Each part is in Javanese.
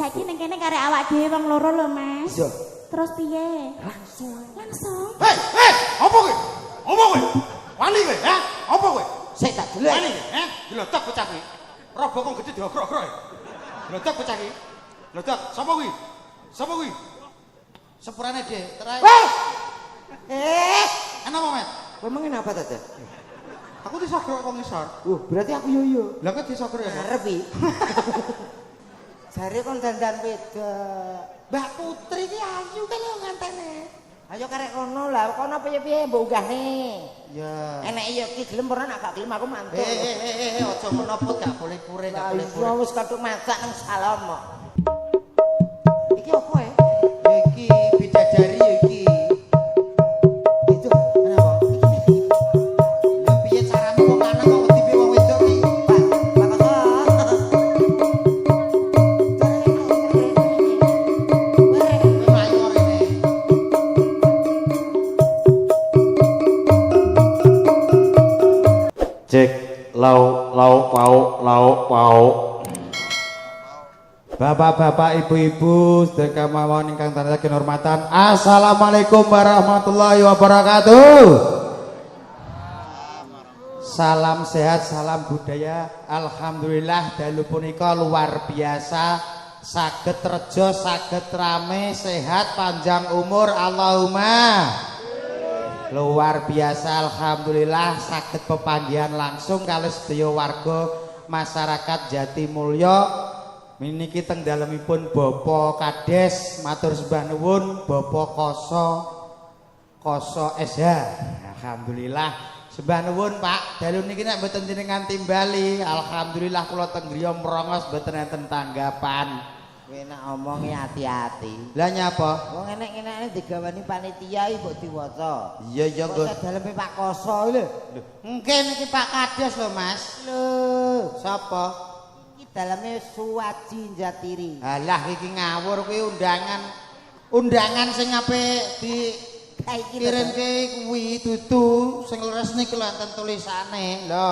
saiki ning kene karek awak dhewe wong loro lho, Mas. Iya. Terus piye? Langsung. Langsung. Apa kowe? Apa kowe? Wani kowe, ha? Apa kowe? Sik tak delok. Wani kowe, ha? Glodok bocah kuwi. Robo kok gede diogrok-ogrok. Glodok bocah iki. Glodok, sapa kuwi? Sapa kuwi? Sepurane Dek, terai. Kenapa, Met? Kowe mengen apa tadi? Aku disogrok kok ngisor. Berarti aku yo. Lah kok disogrok ya? Arep iki. Jare kon dandan wedok. Mbak Putri ki ayu kan yo ngantene. Ayo karek kono lah, kono piye-piye mbok unggahne. Ya. Enek yo ki gelem ora nak gak gelem aku mantuk. Aja menapa gak boleh kure, gak boleh kure. Lah wis kadung masak nang salon kok. Iki opo ya? Iki bidadari ya iki. Itu kenapa? Lah piye caramu wong lanang kok wedi piye wong wedok iki? Cek lau pau. Bapak-bapak, ibu-ibu, sedaya kemawon ingkang tansah kinurmatan. Assalamualaikum warahmatullahi wabarakatuh. Salam sehat, salam budaya. Alhamdulillah dalu punika luar biasa. Saged rejo, saged rame, sehat, panjang umur. Allahumma. Luar biasa, alhamdulillah saged pepanggihan langsung kalih sedaya warga masyarakat Jatimulya. Niki teng dalemipun Bapak Kades, matur sembah nuwun Bapak Koso SH. Alhamdulillah sembah nuwun Pak. Dalu niki nek mboten jenengan timbali, alhamdulillah kula teng griya mrongos mboten enten tanggapan. Kowe nek omongi hati-hati. Lah nyapa? Wong enek-enekne digawani panitia iki mbok diwaca. Iya Kok daleme Pak Koso lho. Nggih niki Pak Kades lho Mas. Lho, Sapa? iki daleme Suwaji Jatiri. Alah iki ngawur kuwi undangan sing apik di kirimke kuwi dudu sing leres niki lho enten tulisane. Lho,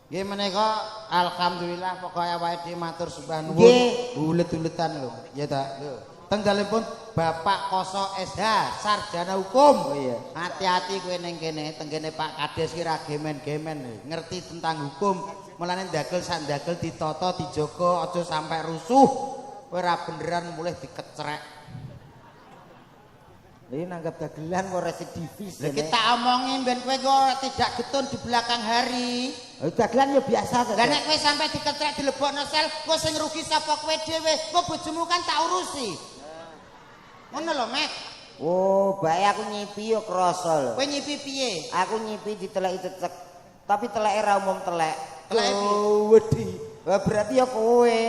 nggih menika alhamdulillah pokoke awake dhewe matur sembah nuwun. Ulet-uletan lho. Ya ta. Lho. Teng dalipun Bapak Koso SH, sarjana hukum. Oh iya. Hati-hati kowe ning kene, teng kene Pak Kades ki ra gemen-gemen, ngerti tentang hukum. Mulane ndagel sak ndagel ditata, dijaga aja sampai rusuh. Kowe ora beneran mulih dikecrek. Lha nanggap dagelan kok residivis. Lha kita omongi ben kowe kok tidak getun di belakang hari. Dagelan ya biasa to. Lah nek kowe sampai dikecrek dilebokno sel, kowe sing rugi sapa kowe dhewe? Kowe bojomu kan tak urusi. Ngono lho, Mek. Oh, bae aku nyipi yo krasa lho. Kowe nyipi piye? Aku nyipi diteleki cecek. Tapi teleke ra umum telek. Teleke piye? Oh, wedi. Wah, berarti ya kowe.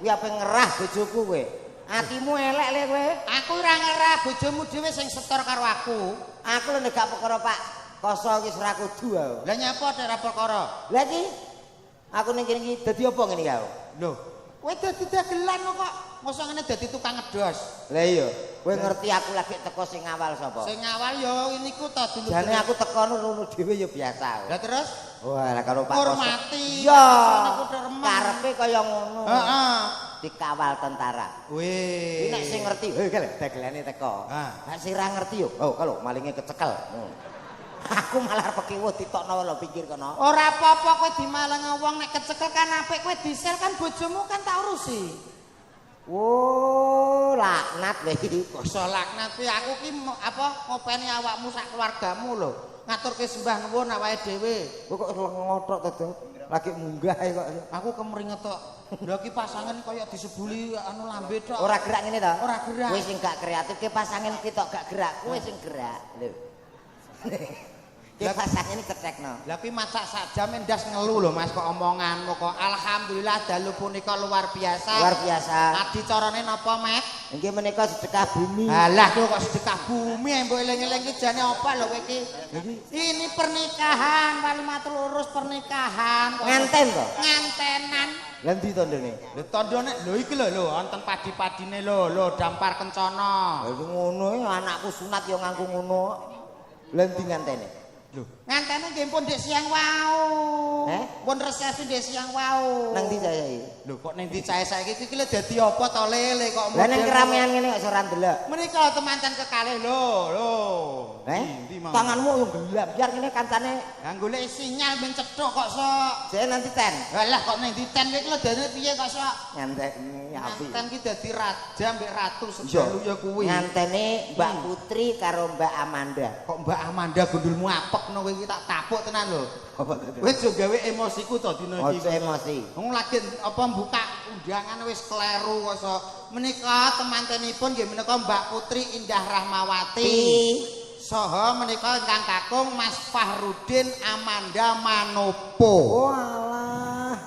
Kuwi ape ngerah bojoku kowe. Atimu elek le kowe. Aku ora ngerah bojomu dhewe sing setor karo aku. Aku lho nek gak perkara Pak Koso iki ora kudu aku. Lah nyapa ora perkara? Lah iki aku ning kene iki dadi apa ngene iki aku? Lho, kowe dadi dagelan kok. Mosok ngene dadi tukang ngedos. Lah iya, kowe ngerti aku lagi teko sing awal sapa? Sing awal ya niku ta dulu. Jane aku teko ngono dhewe ya biasa. Lah terus Wah, lah karo Pak Koso. hormati. Iya. Niku remeng. Karepe kaya ngono. Heeh. Dikawal tentara. Wih. Iki nek sing ngerti, kale dagelane teko. Nek sing ra ngerti yo, oh kalau malinge kecekel. Aku malah pekiwuh ditokno lho pikir kono. Ora apa-apa kowe dimaleng wong nek kecekel kan apik kowe disel kan bojomu kan tak urusi. Oh, laknat lho iki. Basa laknat kuwi aku ki apa ngopeni awakmu sak keluargamu lho. Ngaturke sembah nuwun awake dhewe. Kok ngotok to, lagi munggah kok. Aku kemringet tok. Lha iki pasangan kaya disebuli anu lambe tok. Ora gerak ngene to? Ora gerak. Kowe sing gak kreatif ke pasangan kita gak gerak, kowe sing gerak. Lho. Ki pasangan ini ketekno. Lah kuwi masak sak jam ndas ngelu lho Mas kok omonganmu kok. Alhamdulillah dalu punika luar biasa. Luar biasa. Adicarane napa, Mek? Nggih menika sedekah bumi. Alah kok sedekah bumi mbok eling-eling iki jane apa lho kowe iki? Ini pernikahan, paling matur urus pernikahan. Nganten to? Ngantenan. Lah ndi tandane? Lho tandane lho iki lho wonten padi-padine lho dampar kencana. Lha ngono anakku sunat ya nganggo ngono. Lah ndi ngantene? Lho Ngantene nggih pun ndek siang wau. Pun resesi ndek siang wau. Nang ndi saya iki? Lho kok ning ndi cahe saiki iki lho dadi apa to lele kok Lah ning keramaian ngene kok ora ndelok. Menika temanten kekalih lho. Ndi mau? Tanganmu yo gelap biar ngene kancane. Lah golek sinyal ben cethuk kok sok. Jek nanti ten. Lah kok ning ndi ten iki lho dene piye kok sok? Nyantekne api. Ten ki dadi raja mbek ratu sedalu ya kuwi. Ngantene Mbak Putri karo Mbak Amanda. Kok Mbak Amanda gundulmu apek no kowe iki tak tapuk tenan lho. Wis jo gawe emosiku to dina iki. Ojo emosi. Wong lagi apa buka undangan wis kleru kok sok. Menika temantenipun nggih menika Mbak Putri Indah Rahmawati. Saha menika ingkang kakung Mas Fahrudin Amanda Manopo. Walah.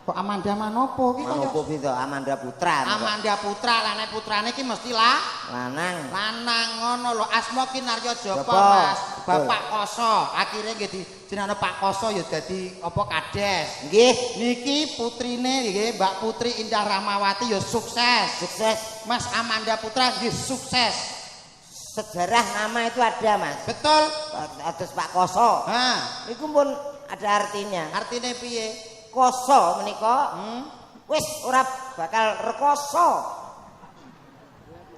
Kok Amanda Manopo iki kok? Manopo pito? Amanda Putra. Amanda Putra, lane putrane iki mesti lanang. Lanang ngono lho. Asma Kinarya Japa, Japa. Mas. Bapak Koso. Akhire nggih dijenengno Pak Koso ya dadi apa kades. Nggih, Niki putrine nggih Mbak Putri Indah Rahmawati ya sukses. sukses. Mas Amanda Putra nggih sukses. Sejarah nama itu ada, Mas. Betul. Atus Pak Koso. Iku pun ada artinya. Artine piye? Koso menika wis ora bakal rekoso.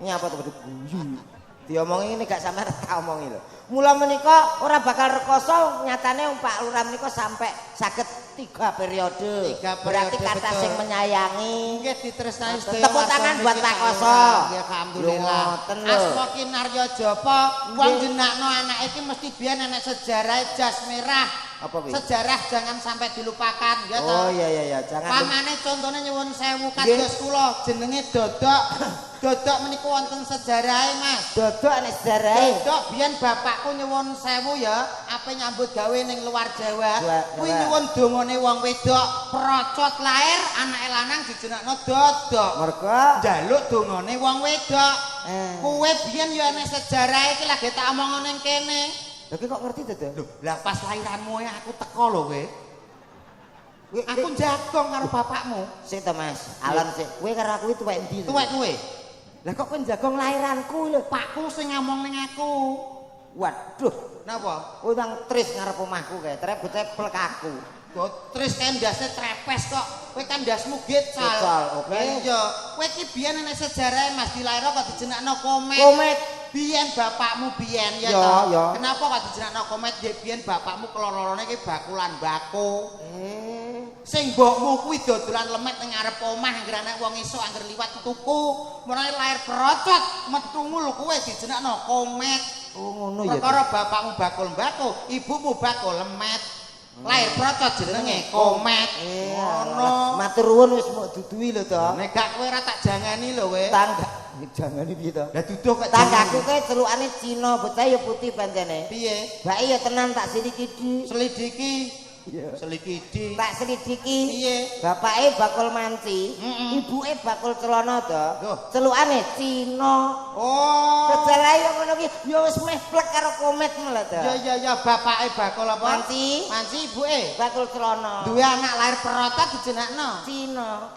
Ini apa tuh guyu. Diomongi ini gak sampe tak omongi lho. Mula menika ora bakal rekoso, nyatane Pak Lurah menika sampai saged 3 periode. Berarti kata betul. sing menyayangi. Nggih ditresnani Tepuk tangan buat Pak Koso. Nggih alhamdulillah. Ngoten lho. Asma Kinarya Japa, wong jenakno anak iki mesti biyen enek sejarah jas merah. Apa kuwi? Sejarah jangan sampai dilupakan ya Oh toh. iya jangan. Pamane contone nyuwun sewu kados kula jenenge Dodok. Dodok menika wonten sejarahe Mas. Dodok nek sejarahe. Dodok biyen bapakku nyuwun sewu ya ape nyambut gawe ning luar Jawa. Kuwi nyuwun dongane wong wedok procot lair anake lanang dijenakno Dodok. Mergo Njaluk dongane wong wedok. Kuwe biyen ya enek sejarahe iki lagi tak omong ning kene. lha kok ngerti to, Dok? Lho, lah pas lahiranmu ya aku teko lho kowe. Aku jagong karo bapakmu. Sik to, Mas. Alon sik. Kowe karo aku tuwek endi? Tuwek kowe. Lah kok kowe njagong lahiranku lho. Pakku sing ngomong ning aku. Waduh, Napa? kowe nang tris ngarep omahku kae, trepet-trepet aku. Terus kan ndase trepes kok. Kowe kan ndasmu gecal. Gecal, oke. Iya, kowe iki biyen enek sejarahe Mas dilairno kok dijenakno Komet. Komet. Biyen bapakmu biyen ya Ya, toh. ya. Kenapa kok dijenakno Komet? Ya biyen bapakmu kelorone iki bakulan bako. Sing mbokmu kuwi dodolan lemet ning ngarep omah anggere ana wong esuk anggere liwat tuku. Mulane lair kerocot metumu lho kowe dijenakno Komet. Oh ngono ya. Perkara bapakmu bakul mbako, ibumu bakul lemet. Lair procot jenenge Komet. Ngono. Matur nuwun wis mbok duduhi lho to. Nek gak kowe ora tak jangani lho kowe. Tangga jangani piye to? Lah duduh kok Tanggaku kae celukane Cina, bocah ya putih pancene. piye? Mbake ya tenan tak selidiki. Selidiki. Iya. Selidiki. Tak selidiki. Piye? Bapake bakul manci, ibuke bakul celana to. Loh. Celukane Cina. Oh. Sejarah yo ngono ki ya wis meh plek karo Komet malah to. Ya bapake bakul apa? Manci. Manci ibuke. Bakul celana. Duwe anak lahir perotot dijenakno. Cina.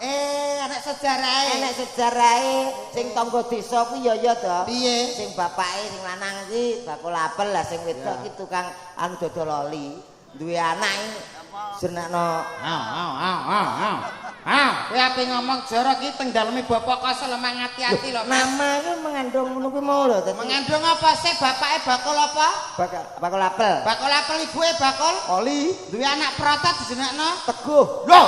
Anak sejarahe. Enek sejarahe sing tangga desa kuwi ya to. Piye? Sing bapake sing lanang iki bakul apel lah sing wedok ki tukang anu dodol oli. Duwe anak jenakno Kowe ape ngomong jorok iki teng daleme bapak Koso lemah ati-ati lho. nama iki mengandung ngono kuwi mau lho dadi Mengandung apa sih bapake bakul apa? bakul apel. Bakul apel ibuke bakul Oli duwe anak protot dijenakno. teguh. Lho,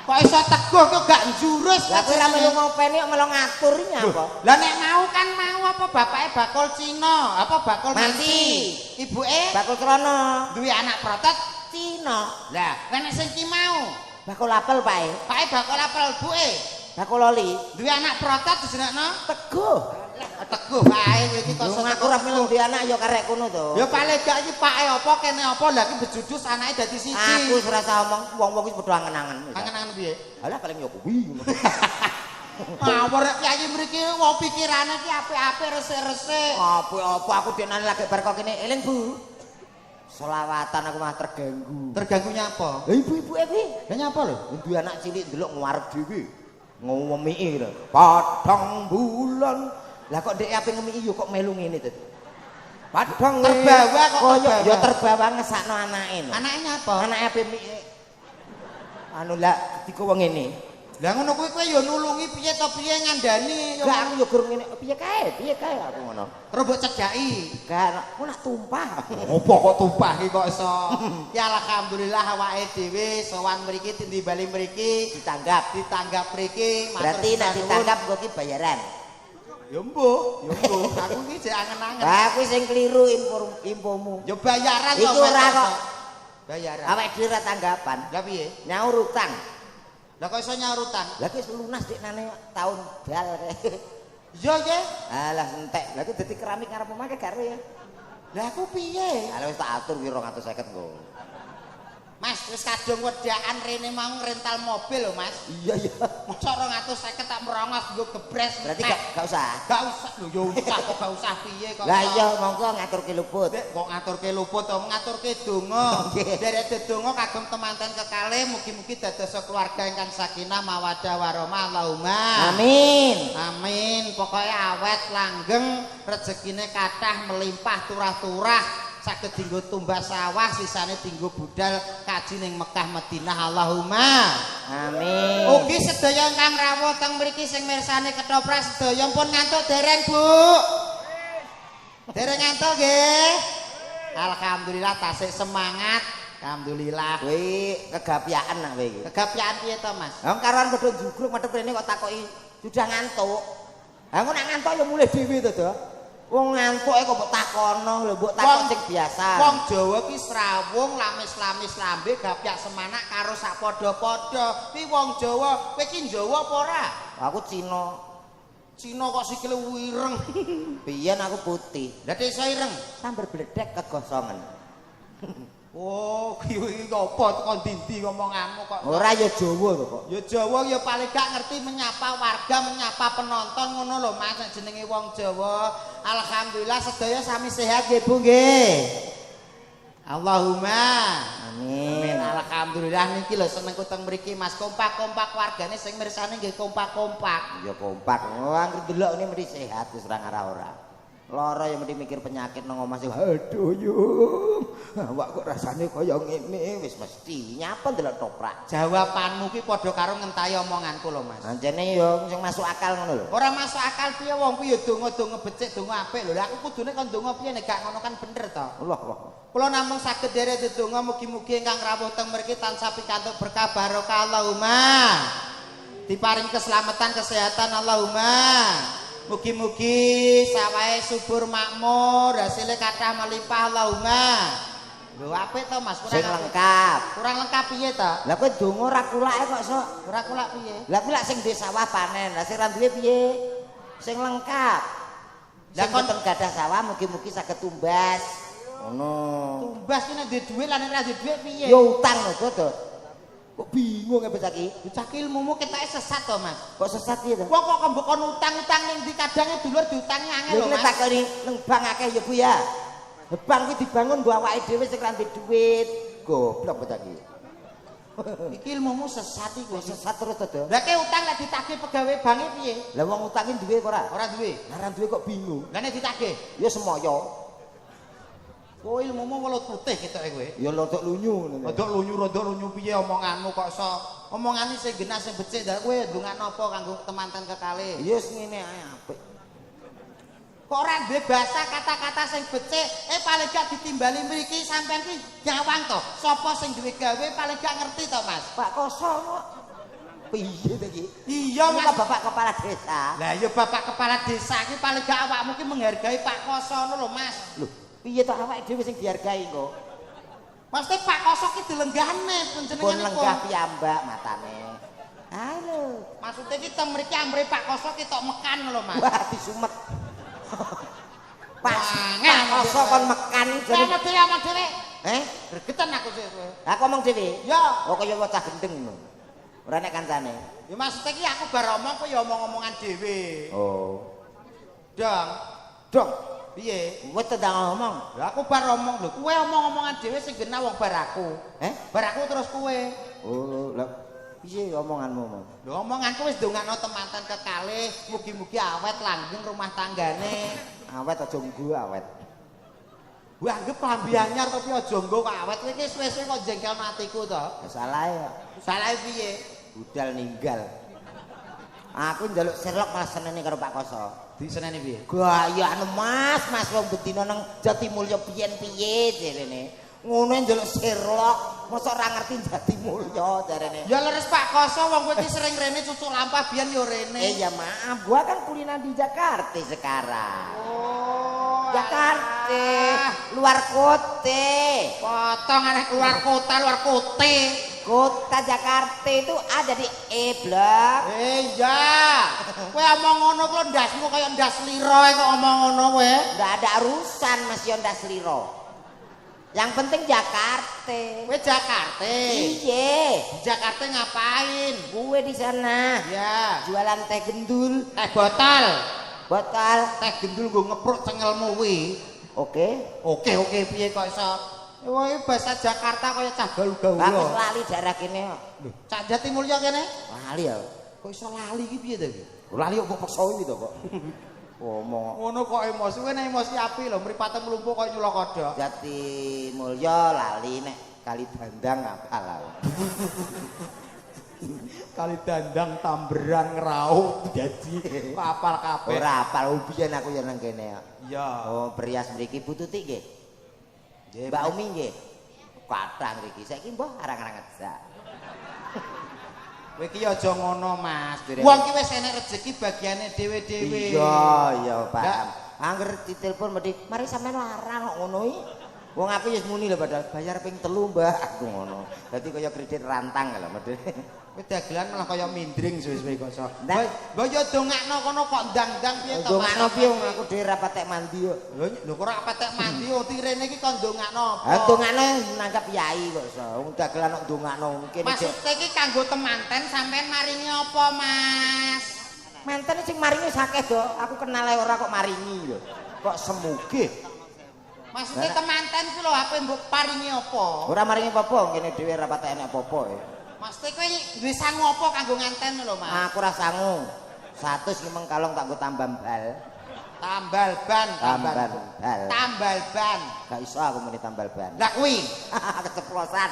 kok iso teguh kok gak njurus Lah kowe ra melu ngopeni kok melu ngatur iki apa? Lah nek mau kan mau apa bapake bakul Cina, apa bakul manci. Ibuke Bakul celana duwe anak protot. Cina. Lah, nek sing ki mau Bakul apel pae. pake bakul apel ibuke Bakul oli duwe anak protot dijenakno. teguh. Teguh wae kowe iki kok Wong aku ora melu duwe anak ya karek kono to. Ya paling gak iki pake apa kene apa lah iki bejudus anake dadi siji. Aku wis ora usah omong wong-wong wis padha angen-angen. Angen-angen piye? Alah paling ya kuwi. Ngawur kiai mriki wong pikirane ki apik-apik resik-resik. Apa aku denane lagi bar kok kene eling Bu. Selawatan aku mah terganggu. Terganggu nyapa? Lah ibu-ibuke kuwi Lah nyapa lho? duwe anak cilik ndelok ngarep dhewe. Ngomiki lho. Padang bulan. Lah kok ndek ape ngemiki yo kok melu ngene to. Padahal terbawa kok koyo terbawa. ya terbawa ngesakno anake. Anake nyapa? Anake pemik. Anu lah digowo ngene. Lah ngono kuwi kowe ya nulungi piye to piye ngandani. Gak aku yo gur ngene. Piye kae aku ngono. Terus mbok cedhaki. Gak aku nak tumpah. Apa kok tumpah iki kok iso? Ya alhamdulillah awake dhewe sowan mriki timbali mriki ditanggap mriki. Berarti nek ditangkap kok ki bayaran. Ya mbuh. Aku iki jek angen-angen. Lah kuwi sing kliru infomu. Ya bayaran to. Iku ora kok. Bayaran. Awake dhewe ra tanggapan. Lah piye? Nyaur utang. Lah kok iso nyaur utang? Lah ki lunas dik nane tahun dal. Iya nggih. Alah entek. Lah ku dadi keramik ngarep omah gak ya. Lah aku piye? Lah wis tak atur ki 250 nggo. Mas, wis kadung wedaan rene mau rental mobil lho, Mas. Iya iya. Mosok 250 tak merongos nggo gebres. Berarti gak usah. Gak usah lho, ya usah kok gak usah piye kok. Lah iya monggo ngaturke luput. Kok ngaturke luput to, ngaturke donga. Derek donga kagem temanten kekalih mugi-mugi dados keluarga ingkang sakinah mawaddah warahmah Allahumma. Amin. Amin. Pokoke awet langgeng, rezekine kathah melimpah turah-turah. Saged dinggo tumbas sawah, sisane dinggo budal kaji ning Mekah Madinah Allahumma. Amin. Ugi sedaya ingkang rawuh teng mriki sing mirsani ketoprak sedaya pun ngantuk dereng, Bu. Dereng ngantuk nggih. Alhamdulillah tasik semangat. Alhamdulillah. Kuwi kegapyakan nak kowe iki. Kegapyakan piye to, Mas? Wong karuan padha jugruk madhep rene kok takoki sudah ngantuk. Ha engko nak ngantuk ya mulih dhewe to, Do. Wong ngantuke kok mbok takono lho, mbok takon sing biasa. Wong Jawa ki srawung lamis-lamis lambe gapyak semanak karo sak padha-padha. Ki wong Jawa, kowe ki Jawa apa ora? Aku Cina. Cina kok sikile wireng. Biyen aku putih. Lah iso ireng. Sambar bledek kegosongan. Oh, kuwi apa tekan ndi ngomonganmu kok. Ora ya Jawa to kok. Ya Jawa ya paling gak ngerti menyapa warga, menyapa penonton ngono lho Mas jenenge wong Jawa. Alhamdulillah sedaya sami sehat nggih Bu nggih. Allahumma amin. Alhamdulillah niki lho senengku teng mriki Mas kompak-kompak wargane sing mirsani nggih kompak-kompak. Ya kompak. Oh, anggere delok ini mesti sehat wis ora ora. Lara ya mesti mikir penyakit nang omah sing aduh yung. Awak kok rasane kaya ngene wis mesti nyapa ndelok toprak. Jawabanmu ki padha karo ngentahi omonganku lho Mas. Anjene ya sing masuk akal ngono lho. Ora masuk akal piye wong kuwi ya donga-donga becik, donga apik lho. Lah aku kudune kon donga piye nek gak ngono kan bener to. Allah. Kula namung saged derek ndedonga mugi-mugi ingkang rawuh teng mriki tansah pikantuk berkah barokah Allahumma. Diparing keselamatan kesehatan Allahumma. Mugi-mugi sawahe subur makmur, hasilnya kathah melimpah Allahumma. Lho apik to Mas, Sing lengkap. kurang lengkap piye to? Lah kowe donga ora kulake kok sok. Ora kulak piye? Lah kulak sing duwe sawah panen, lah sing ra duwe piye? Sing lengkap. Lah kon gadah sawah mugi-mugi saged tumbas. Ngono. Tumbas ki nek duwe dhuwit lan nek ora duwe dhuwit piye? Ya utang lho, Dodo. Kok bingung ya bocah iki? Bocah ki ilmumu ketoke sesat to Mas. Kok sesat piye to? Wong kok kembekon utang-utang ning ndi kadange dulur diutangi angel lho Lha Mas. takoni nang bank akeh ya Bu ya. Bank kuwi dibangun nggo awake dhewe sing ra duwe duit. Goblok bocah iki. Iki ilmumu sesat iki. Sesat terus Dodo. Lah ke utang lek ditagih pegawai bank piye? Lah wong utangi duwe kok ora? Ora duwe. Lah ra duwe kok bingung. Lah nek ditagih, Ya semoyo. oh ilmumu welut putih ketoke kowe. Ya rodok lunyu ngono. Rodok lunyu piye omonganmu kok iso omongane sing genah sing becik dak kowe ndongakno apa kanggo temanten kekalih. Ya wis ngene ae apik. Kok ora duwe basa kata-kata sing becik, paling gak ditimbali mriki sampean ki nyawang to. Sapa sing duwe gawe paling gak ngerti to, Mas. Pak Koso kok. Piye to iki? Iya, Mas Mas. Bapak Kepala Desa. Lah ya Bapak Kepala Desa ki paling gak awakmu ki menghargai Pak Koso lho, Mas. Lho, piye to awake dhewe sing dihargai kok? Mesti Pak Koso ki dilenggahne Pun panjenenganipun. lenggah piyambak matane. Halo. Maksudnya ki teng mriki ambre Pak Koso ki tok mekan lho, Mas. Wah, disumet. Pak Wangen. Koso kon mekan Sama dhewe. Gregetan aku sih kowe. Aku ngomong dhewe. Ya. Oh kaya bocah gendeng ngono. Ora nek kancane. Ya maksudnya ki aku bar omong kok ya omong-omongan dhewe. Oh. Dong. Dong, Piye? wis tendang ngomong. Lah aku bar omong lho, kowe omong-omongan dhewe sing genah wong bar aku. Bar aku terus kowe. Oh, lah piye omonganmu, Mon? Lho omonganku wis ndongakno temanten kekalih, mugi-mugi awet langgeng rumah tanggane. Awet aja nggo awet. Gue anggap klambi anyar tapi aja nggo awet kowe iki suwe-suwe kok jengkel matiku to. Ya salah ya. Salah piye? Budal ninggal. Aku njaluk Sherlock malah seneni karo Pak Koso. Diseneni piye? Gayane Mas wong bedino nang Jatimulya piye-piye jarene. Ngono njaluk Sherlock, mosok ora ngerti Jatimulya jarene. Ya leres Pak Koso wong kowe iki sering rene cucuk lampah biyen yo rene. Ya maaf, gua kan kuliner di Jakarta sekarang. Oh, Jakarta, luar kota. potong arek luar kota, luar kote. Kota Jakarta itu ada di E-Block. Iya. Kowe omong ngono kok ndasmu kaya ndas liro kok omong ngono kowe. Nggak ada urusan Mas Yonda Sliro. Yang penting Jakarta. Kowe Jakarta. Iya. Di Jakarta ngapain? Gue di sana Ya, jualan teh gendul, teh botol. botol. Teh gendul nggo ngepruk cengelmu kuwi. Oke. Oke piye kok iso? Wah, bahasa Jakarta kaya cah gaul-gaul. Bagus lali daerah kene. Lho, cah Jatimulya kene? Lali ya. Kok iso lali iki piye to iki? Lali kok paksa iki to kok. Ngomong Ngono kok emosi, kowe nek emosi api lho, mripate mlumpuh kaya nyulok kodhok. Jatimulya lali nek kali dandang apal aku. Kali dandang tamberan ngraut dadi apal kabeh. Ora apal biyen aku ya nang kene. Iya. Oh, Brias mriki bututi nggih. Nggih, Mbak Umi nggih. Kathah mriki. Saiki mbah arang-arang ngejak. kowe iki aja ngono, Mas. Wong ki wis enek rezeki bagiane dhewe-dhewe. Iya, paham. Angger ditelepon mesti, "Mari sampean larang kok ngono iki." Wong aku wis muni lho padahal bayar ping 3, Mbak. Aku ngono. Dadi kaya kredit rantang lho medhe. Kowe dagelan malah kaya mindring suwe-suwe kok iso. Nah. Mbok yo dongakno kono kok ndang-ndang piye to? Ndongakno piye wong aku dhewe ra patek mandi yo. Lho kok ora patek mandi yo rene iki kok ndongakno apa? Ha ndongakno nangkap yai kok iso. Wong dagelan kok ndongakno mungkin. Maksudnya iki kanggo temanten sampean maringi apa, Mas? Manten sing maringi sakeh do. Aku kenal ae ora kok maringi lho. Kok semugih. Maksudnya temanten ku lho apa mbok paringi apa? Ora maringi apa-apa, kene dhewe ra patek enek apa-apa ya. Maksudnya kowe duwe sangu apa kanggo nganten lho, Mas? Aku ora sangu. 100 ki meng kalong tak nggo tambal bal. Tambal ban, Tambal bal. Tambal ban. Gak iso aku muni tambal ban. Lah kuwi, Keceplosan.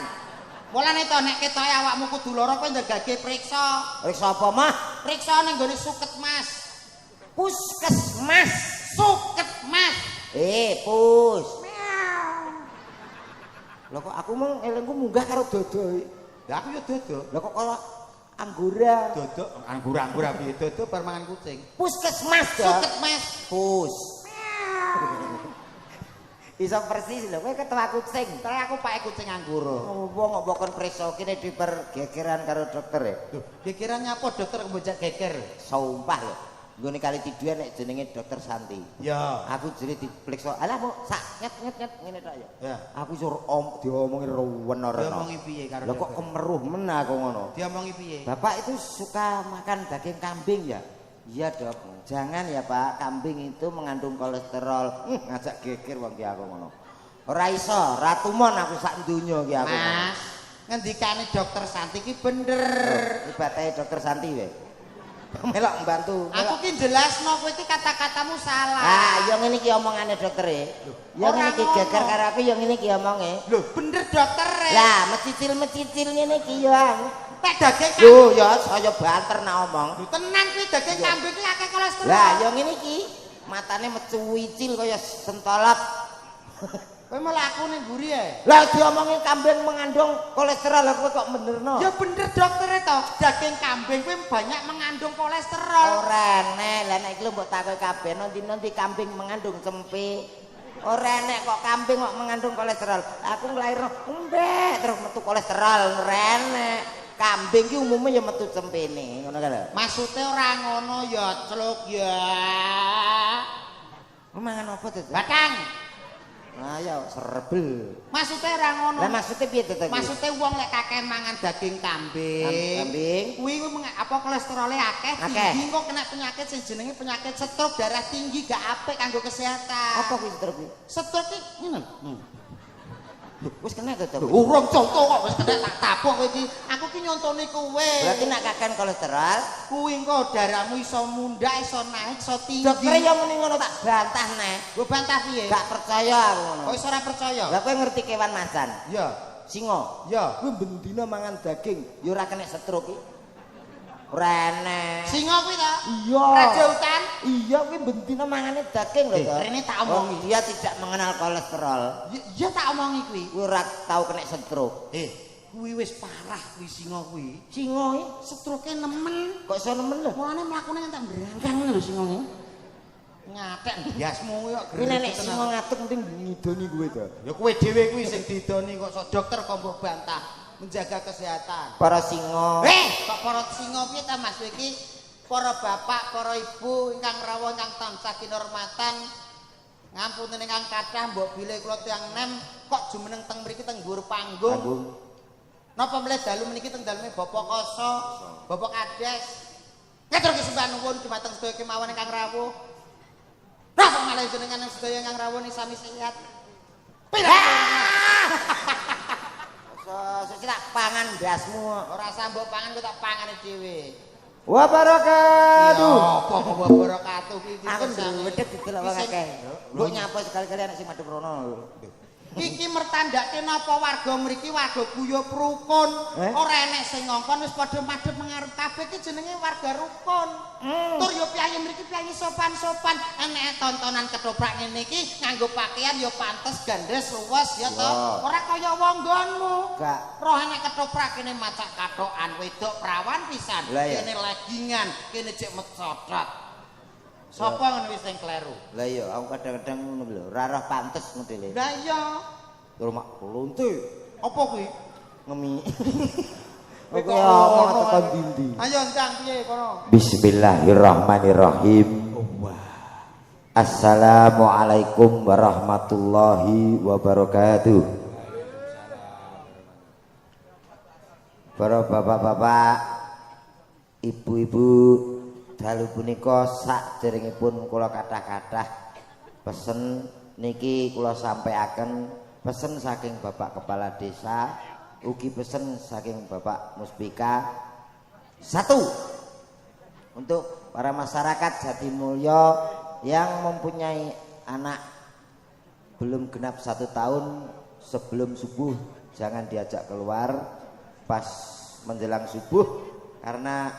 mulane to nek ketoke awakmu kudu lara kowe ndegake priksa. Riksa apa mah? Priksa ning gone suket, Mas. Puskesmas. Suket, Mas. Pus. Lho kok aku mung elingku munggah karo dodo. Lah aku yo dodo. Lho kok kaya anggora. Dodo, anggur-anggur piye dodo bar mangan kucing. Puskesmas to. Suket, Mas. Pus. Iso persis lho, kowe ketua kucing. Terus aku pake kucing angguro. Wong kok mbokon preso kene dipergegeran karo dokter ya. Lho, gegeran nyapa dokter kembojak geger? Sumpah lho. Nggone kali tiduran nek jenenge dokter Santi. Ya. Aku jere diperiksa. Alah kok sak nyet ngene tok ya. Ya. Aku suruh diomongi ruwen-ruwen. Diomongi piye karo Lho kok dokter? kemeruh men aku ngono. Diomongi piye? Bapak itu suka makan daging kambing ya? Iya dok. Jangan ya Pak, kambing itu mengandung kolesterol. Ngajak geger wong ki aku ngono. Ora iso, ra tumon aku sak donya ki aku. Mas, ngendikane dokter Santi ki bener. Ibatahe dokter Santi wae. Melok mbantu. Aku ki jelasno kowe iki kata-katamu salah. Ah, yo ngene iki omongane dokter e. Yo ora ngene iki ngono. geger karo aku yo ngene iki omonge. Lho, bener dokter. Lah, mecicil ngene iki yo. Tek daging kambing. Lho, ya saya banter nak omong. Lho, tenan kuwi daging kambing iki akeh kolesterol. Lah, yo ngene iki. Matane mecuwicil kaya sentolop. Kowe malah aku ning mburi ae. Lah diomongi kambing mengandung kolesterol lha kowe kok benerno. Ya bener dokter to, daging kambing kuwi banyak mengandung kolesterol. Ora enek, lah nek iki lho mbok takoki kabeh nanti kambing mengandung cempe. Ora enek kok kambing kok mengandung kolesterol. Aku nglairno embek terus metu kolesterol ora enek. Kambing ki umumnya ya metu cempene, ngono kan lho. Maksude ora ngono ya, Cluk ya. Mangan apa to? Batang. Ah ya serebel. Maksude ora ngono. Lah maksudnya piye to? Maksude wong lek kakean mangan daging kambing. Kambing. Kuwi apa kolesterole akeh, Akeh. tinggi kok kena penyakit sing jenenge penyakit stroke, darah tinggi gak apik kanggo kesehatan. Apa kuwi terus? Stroke ki ngene. Wis kena to. Urung conto kok wis kena tak tapuk kowe iki. Aku ki nyontoni kowe. Berarti nak kakan kolesterol. Kuwi engko darahmu iso mundak, iso naik, iso tinggi. Dokter yo muni ngono tak bantah neh. Gue bantah piye? Gak percaya aku ngono. Kok iso ora percaya? Lah kowe ngerti kewan macan? Iya. Singa. Iya. Kuwi bendina mangan daging, yo ora kena stroke iki. Rene. Singa kuwi ta? Iya. Raja hutan. Iya kuwi bendina mangane daging lho to. Rene tak omongi. Dia tidak mengenal kolesterol. Iya tak omongi kuwi. Kuwi ora tau kena stroke. Kuwi wis parah kuwi singa kuwi. Singa iki Stroke nemen. kok iso nemen lho. Mulane mlakune ngantek brangkang lho singa iki. Ngatek biasmu kuwi kok Kuwi nek singa ngatuk mending ngidoni kowe to. Ya kowe dhewe kuwi sing didoni kok sok dokter kok mbok bantah menjaga kesehatan. Para singa. Kok para singa piye ta Mas iki? Para bapak, para ibu ingkang rawuh ingkang tansah kinurmatan. Ngapunten ingkang kathah mbok bilih kula tiyang nem kok jumeneng teng mriki teng dhuwur panggung. Napa mleh dalu meniki teng dalume Bapak Koso, Bapak Kades. Ngatur kesembahan nuwun dumateng sedaya kemawon ingkang rawuh. Napa malah jenengan sedaya ingkang rawuh ni sami sehat. So tak pangan ndasmu. Ora usah mbok pangan kok tak pangane dhewe. Wa barakatuh. Apa kok barakatuh iki? Aku ndredeg didelok wong akeh. Mbok nyapa sekali-kali anak sing madhep rono. Iki mertandake napa warga mriki warga guyub rukun. Ora enek sing ngongkon wis padha madhep mengarep kabeh iki jenenge warga rukun. Tur yo piyayi mriki piyayi sopan-sopan. Enek tontonan ketoprak ngene iki nganggo pakaian yo pantes gandes luwes ya to. Ora kaya wong nggonmu. Gak. Roh enek ketoprak kene macak katokan wedok perawan pisan. Kene leggingan, kene cek mecotot. Sapa ngono wis sing kleru? Lah iya, aku kadang-kadang ngono lho, ora roh pantes modele. Lah iya. Tur mak lonte. Apa kuwi? Ngemi. Oke, ngomong tekan dindi. Ayo ndang piye kono? Bismillahirrahmanirrahim. Assalamualaikum warahmatullahi wabarakatuh. Para bapak-bapak, ibu-ibu, dalu punika sakderengipun kula kathah-kathah pesen niki kula sampaiaken pesen saking Bapak Kepala Desa, ugi pesen saking Bapak Muspika. 1 untuk para masyarakat Jatimulyo yang mempunyai anak belum genap 1 tahun, sebelum subuh jangan diajak keluar pas menjelang subuh karena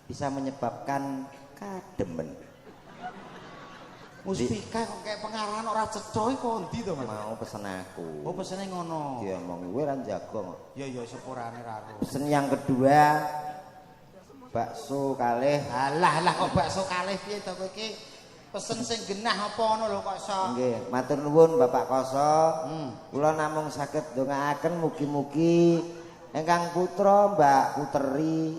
bisa menyebabkan kademen. Muspika kok kayak pengarahan ora cecoy kondi to Mas? Mau pesen aku. Oh pesene ngono. Dia omong kowe ra jago kok. Ya ya sepurane ra ro. Pesen yang kedua bakso kalih. Alah kok bakso kalih piye to kowe iki? Pesen sing genah apa ngono lho kok iso. Nggih, matur nuwun Bapak Koso. Kula namung saged ndongaaken mugi-mugi ingkang putra Mbak Puteri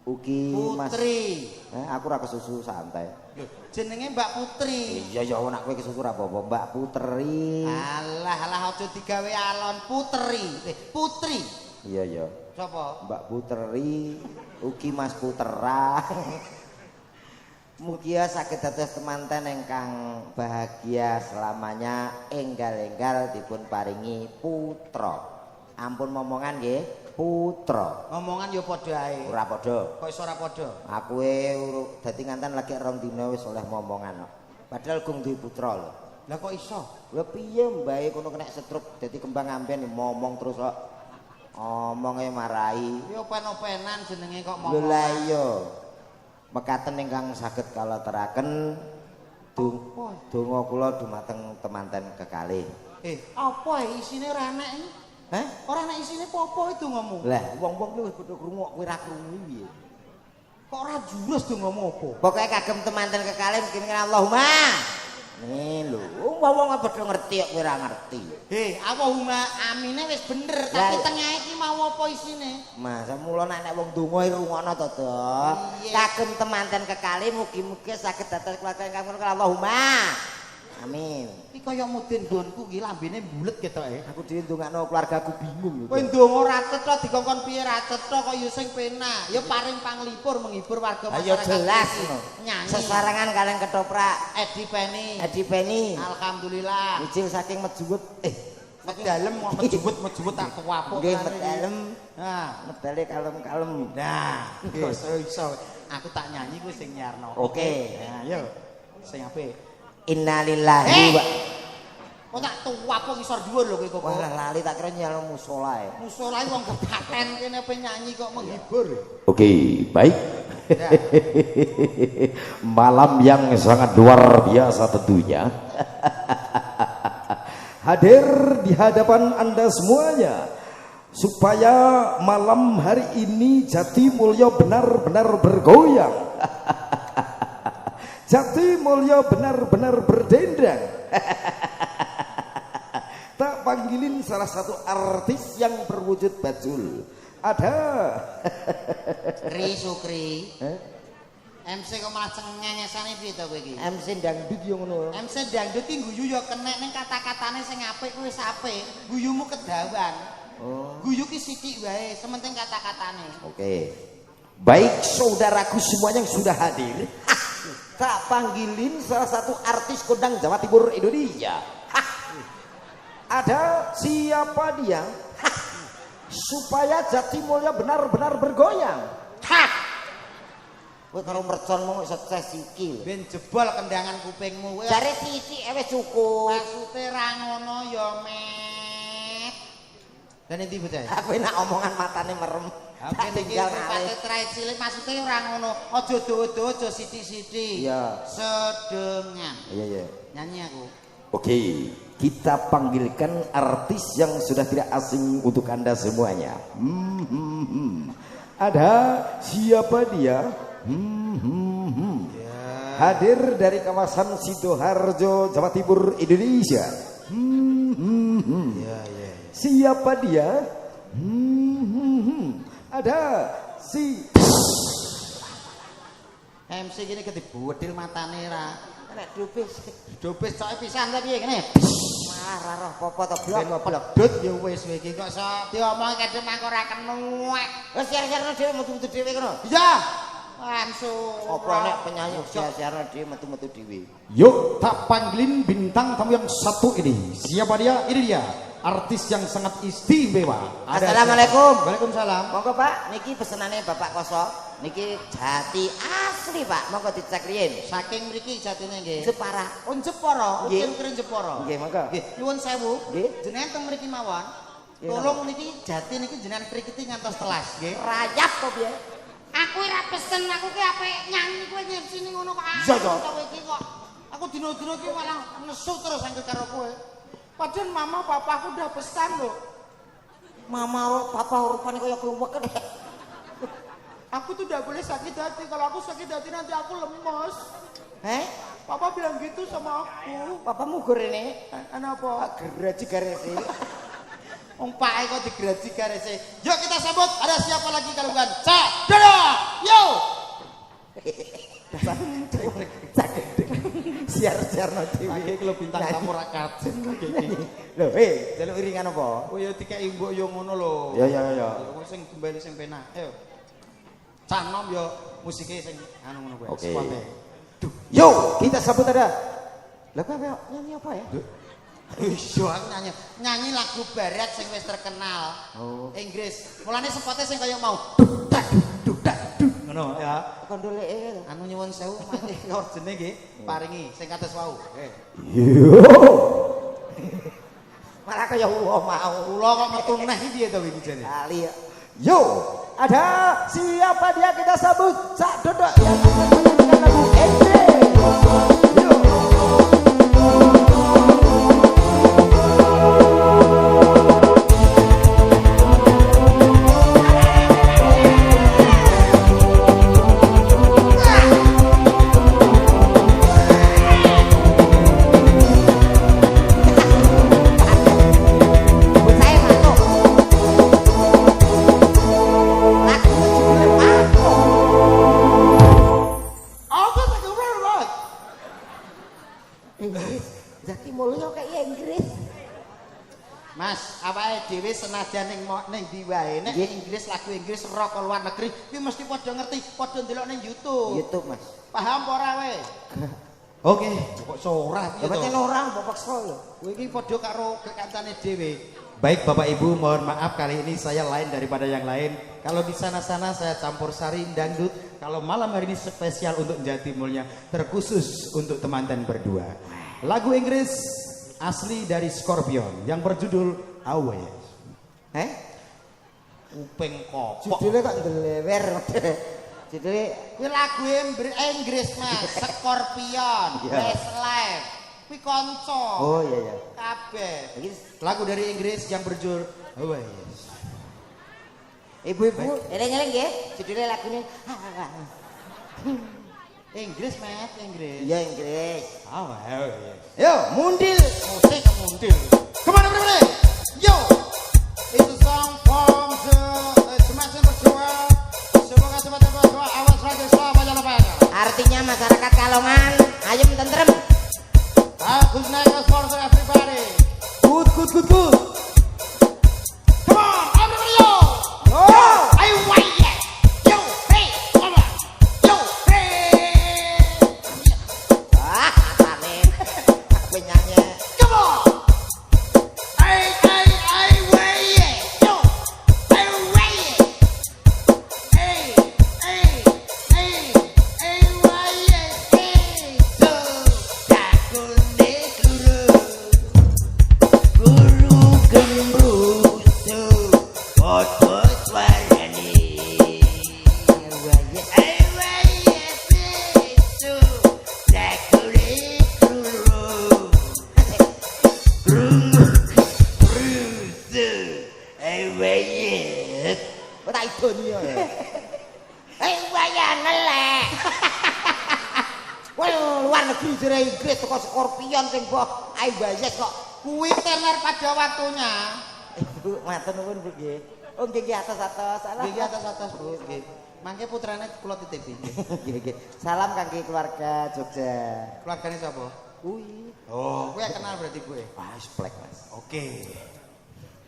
ugi Mas Putri. Aku ora kesusu santai. Lho, jenenge Mbak Putri. Iya ya nek kowe kesusu ora apa-apa, Mbak Puteri. Alah aja digawe alon Putri. Putri. Iya ya. Sapa? Mbak Puteri ugi Mas Putera. Mugia saged dados temanten ingkang bahagia selamanya, enggal-enggal dipun paringi putra. Ampun momongan nggih, putra. Omongan ya padha ae. Ora padha. Kok iso ora padha? Aku dadi nganten lagi 2 dina wis oleh momongan kok. Padahal gung duwe putra lho. Lah kok iso? Lha piye mbae kono kena stroke dadi kembang amben momong terus kok. Omonge marai. Ya open-openan jenenge kok Lho ngomong. la iya. Mekaten ingkang saged kalateraken donga kula dumateng temanten kekalih. Apa isine ora enek iki? Hah? Ora enek isine apa itu ngomong? Lah wong-wong kuwi wis padha krungu kowe ra krungu piye? Kok ora jurus to ngomong apa? Pokoke kagem temanten kekalih mungkin Allahumma. Nih lho, wong-wong padha ngerti kok kowe ora ngerti. Allahumma amine wis bener, tapi tengah iki mau apa isine? Mas, mula nek wong donga irungokno to, Dok. Kagem temanten kekalih mugi-mugi saged dados keluarga ingkang kula Allahumma. Amin. Iki kaya mudin nggonku iki lambene mbulet ketoke. Aku dhewe ndongakno keluargaku bingung lho. Kowe ndonga ora cetha dikongkon piye ra cetha kok ya sing penak. Ya paring panglipur menghibur warga masyarakat. Ayo jelas iki. ngono. Nyanyi. Sesarengan kalian ketoprak Edi Penny. Edi Penny. Alhamdulillah. Ijil saking Mejuwut. Medalem kok mejubut tak tuwapuk. Nggih medalem. Nah, Medale kalem-kalem. nah, iso. Aku tak nyanyi kuwi sing nyarno. Oke. Nah, yo. Sing apik. Innalillahi wa Kok tak tuwapuk ngisor dhuwur lho kowe kok. Wah lali tak kira nyalo musala ya. Musola wong kepaten kene pe nyanyi kok menghibur. Oke, baik. Malam yang sangat luar biasa tentunya. Hadir di hadapan Anda semuanya supaya malam hari ini Jatimulyo benar-benar bergoyang. Jatimulyo benar-benar berdendang. Tak panggilin salah satu artis yang berwujud bajul. Ada Ri Sukri. MC kok malah cengengesane piye to kowe iki? MC dangdut yo ngono. MC dangdut ki guyu yo kenek ning kata-katane sing apik kuwi wis apik. Guyumu kedawan. Oh. Guyu ki sithik wae, sementing kata-katane. Oke. Baik saudaraku semuanya yang sudah hadir. Tak panggilin salah satu artis kondang Jawa Timur Indonesia. Ada siapa dia? Supaya Jatimulyo benar-benar bergoyang. Kowe karo mercon mau sukses iki. Ben jebol kendangan kupingmu kowe. Jare sisi wis cukup. Maksude ra ngono ya, Met. Dan endi bocah? Aku enak omongan matane merem. Apa iki pate trai cilik maksude ora ngono. Aja dawa-dawa aja sithik-sithik. Iya. Sedengan. Iya iya. Nyanyi aku. Oke, kita panggilkan artis yang sudah tidak asing untuk Anda semuanya. Ada siapa dia? Hadir dari kawasan Sidoarjo, Jawa Timur, Indonesia. Siapa dia? Ada si MC gini ketibudil matane ra. Nek dupis Dobes coke pisan ta piye kene? marah roh popo to blok Ben goblok. dut ya wis kowe iki kok iso diomongi kadhem aku ora kenuwek. Wis siar-siarno dhewe metu-metu dhewe kono. Iya. Langsung. Apa nek penyanyi siar-siarno dhewe metu-metu dhewe. Yuk tak panggilin bintang tamu yang satu ini. Siapa dia? Ini dia, artis yang sangat istimewa. Assalamualaikum. Waalaikumsalam. Monggo Pak, niki pesenane Bapak Koso. Niki jati asli Pak, monggo dicek riyen. Saking mriki jatine nggih. Jepara. Oh Jepara, Nggih. ukir-ukir Jepara. Nggih, monggo. Nggih, nyuwun sewu. Nggih. Jenengan teng mriki mawon. Nggih, Tolong niki jati niki jenengan prikiti ngantos telas, nggih. Rayap kok piye? Aku ora pesen, aku ki apik nyanyi kowe nyepsini ngono kok. Iya, iya. Kowe iki kok. Aku dino-dino ki malah nesu terus angger karo kowe. Padahal mama papaku udah pesan loh. Mama papa rupane kaya kluwek. Aku tuh udah boleh sakit hati. Kalau aku sakit hati nanti aku lemes. Papa bilang gitu sama aku. Papamu gorene Kenapa? geraji garese. Wong pake kok digeraji garese. Yuk kita sambut. Ada siapa lagi kalau bukan? Dodo. Yo. Siar-siarno dhewe. Iki lho bintang tamu ra kajen kok iki. Lho, jaluk iringan apa? Oh ya dikeki mbok yo ngono lho. Ya ya ya. Kok sing kembali sing penak. Ayo. Cah nom yo musike sing anu ngono kuwi. Oke. Spotnya. Yo, kita sambut ada. Lah kowe nyanyi apa ya? Iya, aku nyanyi lagu barat sing wis terkenal. Oh. Inggris. Mulane spotnya sing kaya mau. Ngono ya. Kondoleke. Anu nyuwun sewu mati orjene nggih. Paringi sing kados wau. Yo. Malah kaya ulo mau. Kula kok metu neh iki piye to iki jane? Kali ya. Yo, ada siapa dia kita sambut? Cak Dodo yang akan menyanyikan lagu Ende. Yo. Jatimulyo kayak Inggris. Mas, awake dhewe senajan ning ndi wae nek Inggris lagu Inggris rock luar negeri kuwi mesti padha ngerti, padha ndelok ning YouTube. YouTube, Mas. Paham apa ora wae? Oke, kok sorah piye to? Pancen orang bapak so lho. Kowe iki padha karo kancane dhewe. Baik Bapak Ibu, mohon maaf kali ini saya lain daripada yang lain. Kalau di sana-sana saya campur sari dangdut. Kalau malam hari ini spesial untuk Jawa Timurnya, terkhusus untuk teman-teman berdua. Lagu Inggris asli dari Scorpion yang berjudul Always. Kuping kopok. Judulnya kok ndelewer. Judulnya Kuwi lagu Inggris Mas, Scorpion, Westlife. Kuwi kanca. Oh iya. Kabeh. Lagu dari Inggris yang berjudul Always. Ibu-ibu, eling-eling nggih, judulnya lagunya. Inggris Mas, Inggris. Iya Inggris. Always. Yo, mundil. Musik kemuntil. Kemana mana? Yo, itu song from the semacam berjuang. Semoga semacam berjuang awas lagi selamanya lepas. Artinya masyarakat Kalongan ayem tentrem. Bagus naik for everybody. Good. Come on, everybody yo. Ayo wait. Yo, hey, come on. Yo, hey. Ah, katane. Aku nyanyi. Come on. Hey, wait. Yo, hey, wait. Hey, wait. Hey. So, takune guru gembrutu foto suarane. Hey, wait. So, takune Kok tak idoni ya. Nelek. Wah, luar negeri jere Inggris teko Scorpion sing mbok Aybayes kok. Kuwi tenar pada waktunya. Ibu, matur nuwun Bu nggih. Oh nggih atas-atas. Salam. Nggih atas Bu, nggih. Mangke putrane kula titipi. Nggih. Salam kangge keluarga Jogja. Keluargane sapa? Kuwi. Oh, kuwi kenal berarti Bu. Wah, plek Mas. Oke.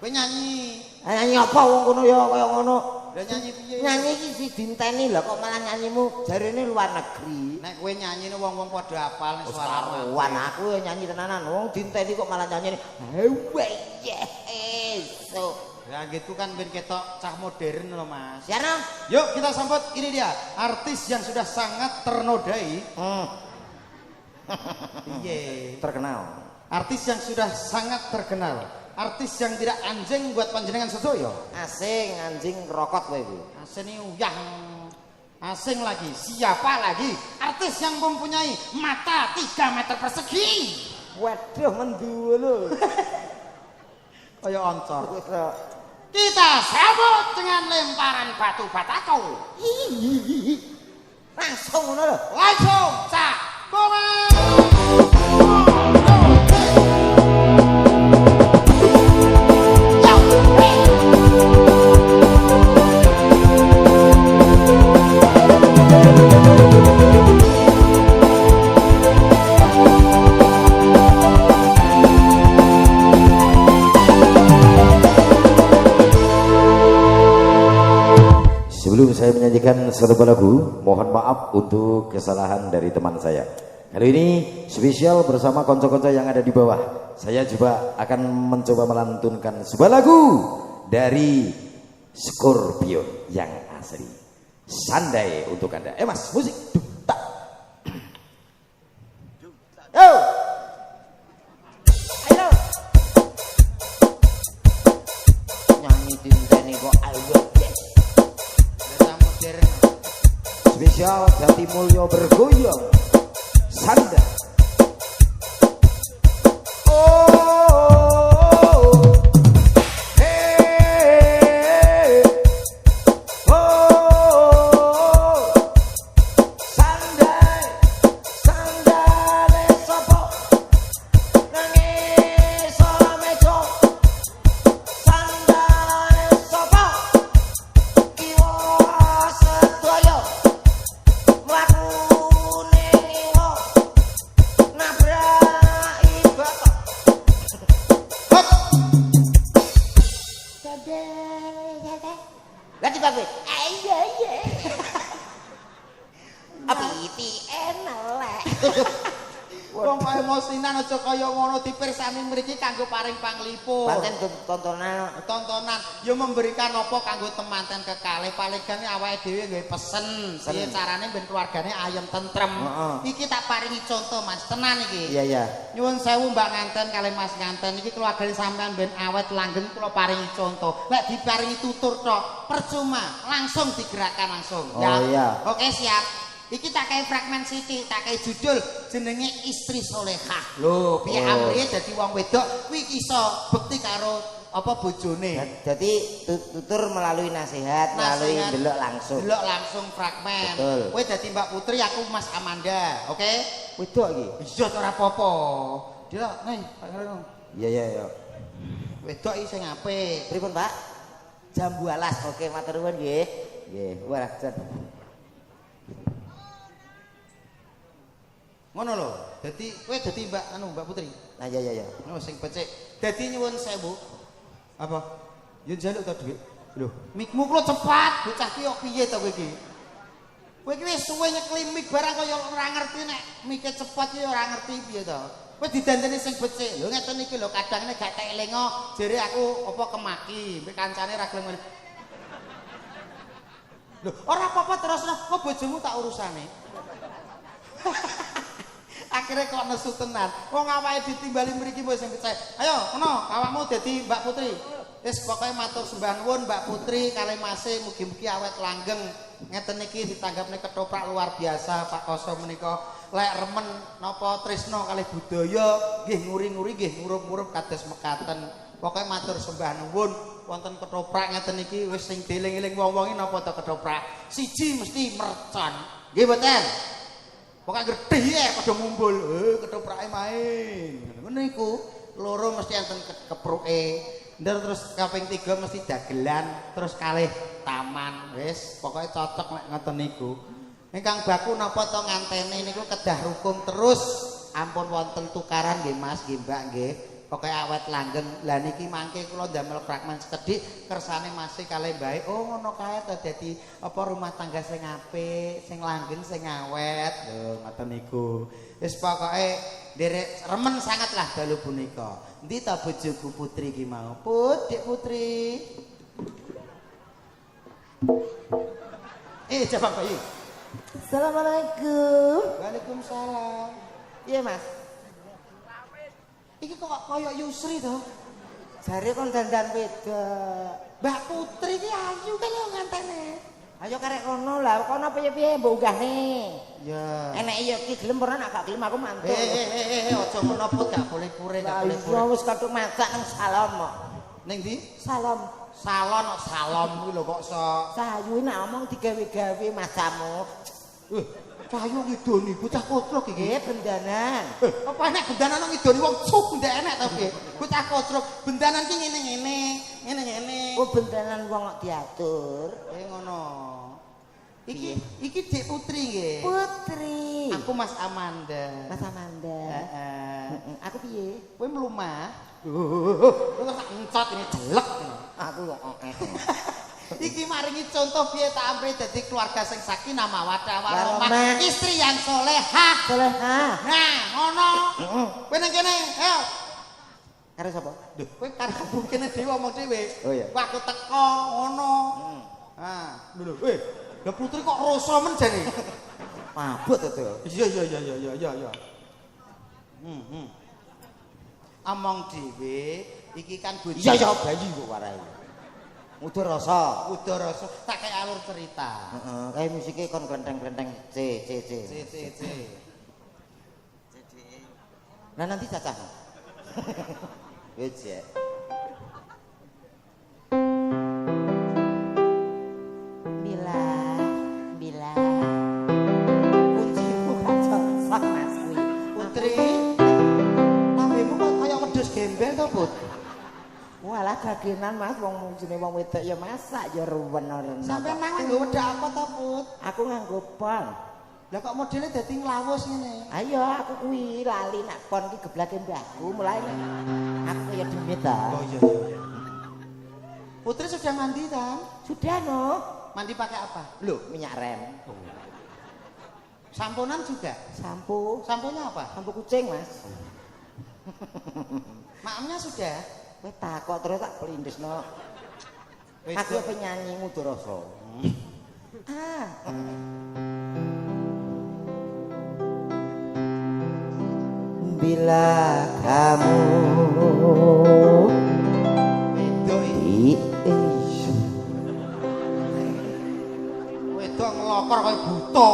Kowe nyanyi. Nyanyi apa wong kono ya kaya ngono. Lah nyanyi piye? Nyanyi iki si dinteni lho kok malah nyanyimu jarene luar negeri. Nek kowe nyanyine wong-wong padha hafal nek suaramu. Wan aku ya nyanyi tenanan. Wong dinteni kok malah nyanyine. So. Lah gitu kan ben ketok cah modern lho Mas. Siapa? Yuk kita sambut, ini dia artis yang sudah sangat ternodai. Piye? Terkenal. Artis yang sudah sangat terkenal. Artis yang tidak anjing buat panjenengan sedoyo. Asing anjing rokot kowe iki. Asine uyah. Asing lagi. Siapa lagi? Artis yang mempunyai mata 3 meter persegi. Waduh mendu lho. Kaya oncor. Kita sambut dengan lemparan batu batako. Langsung ngono lho. Langsung cak. Komen. Sebelum saya menyanyikan satu lagu, mohon maaf untuk kesalahan dari teman saya. Kali ini spesial bersama konco-konco yang ada di bawah. Saya juga akan mencoba melantunkan sebuah lagu dari Scorpion yang asli. Sandai untuk Anda. Mas, musik. Duta. Yo. Ayo. Nyanyi dinteni kok ayo. Spesial Jati Mulyo bergoyang Sanda. Ganti bagus. Iya. Apa itu enak. Wong kok emosinan aja kaya ngono dipirsani mriki kanggo paring panglipur. Pancen tontonan Ya memberikan apa kanggo temanten kekalih paligane awake dhewe nggawe pesen piye carane ben keluargane ayem tentrem. Iki tak paringi contoh Mas, tenan iki. Iya. Nyuwun sewu Mbak Nganten kalih Mas Nganten iki keluargane sampean ben awet langgeng kula paringi contoh. Lek diparingi tutur tok percuma, langsung digerakkan langsung. Iya. Oke, siap. Iki tak kayak fragmen sithik, tak kayak judul jenenge Istri Solehah. Lho, piye amrih dadi wong wedok kuwi iso bekti karo apa bojone. Jadi tutur melalui nasihat, melalui delok langsung. Delok langsung fragmen. Kowe dadi Mbak Putri, aku Mas Amanda, oke? Wedok iki. Iya ora apa-apa. Delok, nih, Pak Karo. Iya. Wedok iki sing apik. Pripun, Pak? Jambu alas. Oke, matur nuwun nggih. Nggih, wah jan. Ngono lho. Dadi kowe dadi Mbak Putri. Nah, iya. Oh, sing becik. Dadi nyuwun sewu. Apa? Yo njaluk ta dhuwit. Lho, mikmu kula cepat, bocah ki kok piye to kowe iki? Kowe iki wis suwe nyekli mik barang kaya ora ngerti nek mike cepet ya ora ngerti piye to. Kowe didandani sing becik. Lho ngeten iki lho kadang nek gak tak elingo jere aku apa kemaki, mbek kancane ra gelem. Lho, ora apa-apa terusno, kok bojomu tak urusane. Akhirnya kok nesu tenan. Wong awake ditimbali mriki wis sing becik. Ayo, ngono, awakmu dadi Mbak Putri. Wis pokoke matur sembah nuwun Mbak Putri kalih Mase mugi-mugi awet langgeng. Ngeten iki ditanggapne ketoprak luar biasa Pak Koso menika. Lek remen napa tresno kalih budaya, nggih nguri-nguri nggih ngurup-ngurup kados mekaten. Pokoke matur sembah nuwun wonten ketoprak ngeten iki wis sing dieling-eling wong-wong iki napa to ketoprak. Siji mesti mercon. Nggih mboten? Pokoke gedhe ya padha ngumpul. Ketoprake main. Ngono iku. Loro mesti enten kepruke. Ntar terus kaping 3 mesti dagelan, terus kalih taman. Wis, pokoke cocok nek ngoten niku. Ingkang baku napa to ngantene niku kedah rukun terus. Ampun wonten tukaran nggih Mas, nggih Mbak nggih. Pokoke awet langgeng. Lah niki mangke kula ndamel fragmen sekedhik kersane Mas kalih Mbak. Oh ngono kae to dadi apa rumah tangga sing apik, sing langgeng, sing awet. Lho ngoten niku. Wis pokoke nderek remen sangat lah dalu punika. Endi ta bojoku Putri ki mau? Put, Dik Putri. Cabang Bayu. Assalamualaikum. Waalaikumsalam. Iya, Mas. Iki kok kaya Yusri to? Jare kon dandan wedok. Mbak Putri ki ayu kan yo ngantene. Ayo karek kono lah, kono piye-piye mbok unggahne. Ya. Enek iya ki gelem ora nak gak gelem aku mantuk. Aja ngono put gak boleh pure, gak boleh pure. Wis kadung masak nang salon kok. Ning ndi? Salon. Salon kok salom kuwi lho kok sok. Sayu nak omong digawe-gawe masamu. Cahayu ngidoni bocah kotrok iki. Nggih, bendanan. Apa enek bendanan nang ngidoni wong cuk ndak enek to nggih. Bocah kotrok, bendanan ki ngene-ngene. Oh, bendanan wong kok diatur. Ngono. Iki Dik Putri nggih. Putri. Aku Mas Amanda. Mas Amanda. Heeh. Aku piye? Kowe mlumah. Kowe tak encot ini jelek. Aku kok Iki maringi contoh piye tak ampe dadi keluarga sing sakinah mawaddah warahmah, istri yang solehah. Solehah. Nah, ngono. Kowe nang kene, ayo. Karo sapa? Duh, kowe karo kene dhewe omong dhewe. Oh iya. Kowe aku teko ngono. Lho, lah Putri kok rasa men jane. Mabut to. Iya. Omong dhewe iki kan bojo. Iya, bayi kok warai. Udah rasa. Tak kayak alur cerita. Heeh, kayak musiknya kon glenteng-glenteng C. Nah nanti cacah. Wis ya. Bila. Kuncimu kacau sak Mas kuwi. Putri. Lambemu kok kaya wedhus gembel to, Put? Walah gagenan Mas wong jenenge wong wedok ya masak ya ruwen-ruwen. Sampeyan nang nganggo wedhak apa to, Put? Aku nganggo pon. Lah kok modele dadi nglawus ngene. Ayo aku kuwi lali nak pon ki geblake mbahku mulai aku kaya demit ta. Oh iya. Putri sudah mandi kan? Sudah no. Mandi pakai apa? Loh, minyak rem. Samponan juga? Sampo. Samponya apa? Sampo kucing, Mas. Maemnya sudah? Kowe takok terus tak pelindesno. Aku penyanyi Ngudoroso. Ah. Bila kamu wedok ngelokor kaya buta.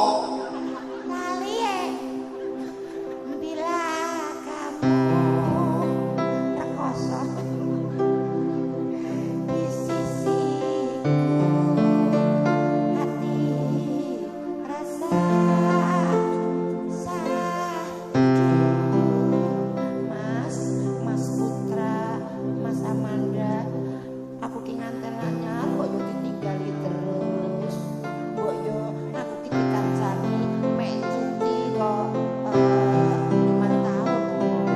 Lali ya. Bila kamu rekoso di sisiku, hati rasa Mas Putra, Mas Amanda, aku ki nganten anyar kok yo ditinggali terus. Mbok yo aku ki dikancani mek cuti kok 5 tahun.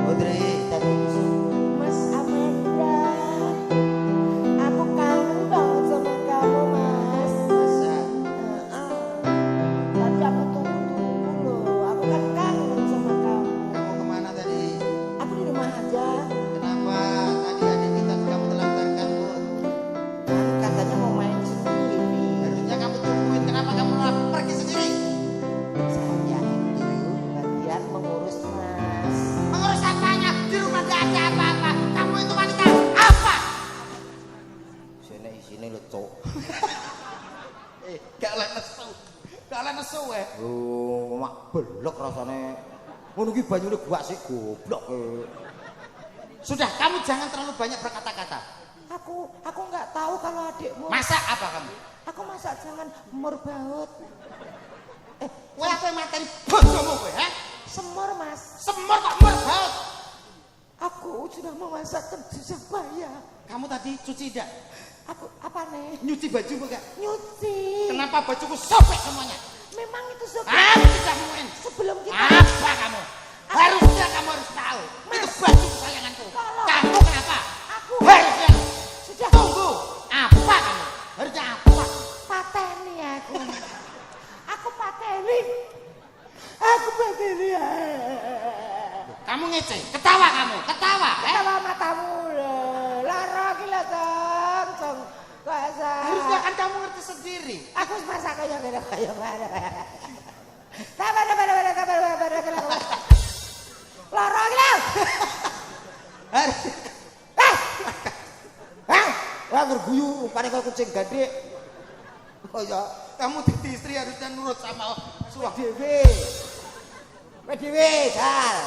Putri tadi Mas Amanda, aku kangen banget sama kamu, Mas. Masa? Tadi aku tunggu-tunggu loh. Aku kan kangen sama kamu. Kamu kemana tadi? Aku di rumah aja. Kenapa tadi adik kita kamu telantarkan, Bu? kan katanya mau main sendiri. Harusnya kamu tungguin. Kenapa kamu malah pergi sendiri? Saya itu bagian mengurus Mas. Mengurus apanya? Di rumah gak ada apa-apa. Kamu itu wanita apa? Sini lecok. Gak oleh nesu. Gak oleh nesu, Oh, mak belok rasane. Ngono ki banyune gua sik goblok. Sudah, kamu jangan terlalu banyak berkata-kata. Aku nggak tahu kalau adikmu. Masak apa kamu? Aku masak jangan murbaut. Kowe apa yang materi bojomu kowe, ha? Semur, Mas. Semur kok merbaut. Aku sudah memasak susah payah. Kamu tadi cuci tidak? Aku apa nih? Nyuci baju enggak? Nyuci. Kenapa bajuku sobek semuanya? Memang itu suka. Aku tidak mungkin. Sebelum kita. Apa kamu? Harusnya kamu harus tahu. Itu baju kesayanganku. Kalau- Kamu kenapa? Aku Harusnya. sudah Tunggu. Apa kamu? Harusnya apa? pateni aku. Aku pateni. Aku pateni. Kamu ngece. Ketawa kamu. Ketawa. Ketawa matamu loh. Lara gila tong. Harusnya kan kamu ngerti sendiri. Aku masak kayak gini kayak mana? Lara gila. Wah berguyu rupane kaya kucing gandhe. Kaya Kamu jadi istri harusnya nurut sama suami. dhewe. Kowe dhewe, Sal.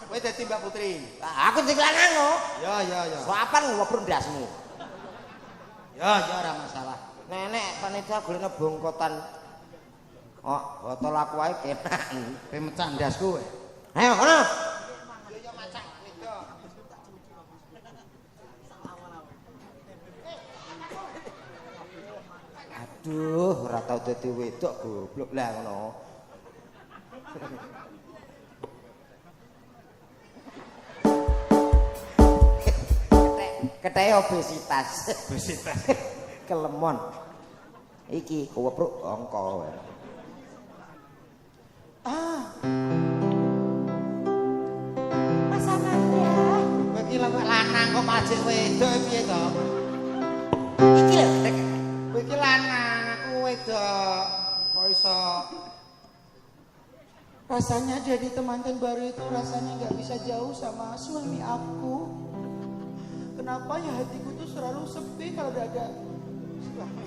Kowe dadi Mbak Putri. Aku sing lanang kok. Ya. Suapan ngobrol ndasmu. Ya ora masalah. Nenek panitia golekne bongkotan. Oh, botol aku ae kenak. Kowe mecah ndasku kowe. Ayo, kono. Ya macak wedok. Aduh, ora tau dadi wedok goblok lah ngono. Kethe obesitas. Obesitas. Kelemon. Iki kowepruk angka wae. Mas Ananda. Kowe iki lanang kok malah jek wedok piye to? Iki lho. Kowe iki lanang, aku wedok. Kok iso rasanya jadi temanten baru itu rasanya nggak bisa jauh sama suami aku. Kenapa ya hatiku tuh selalu sepi kalau udah ada suami.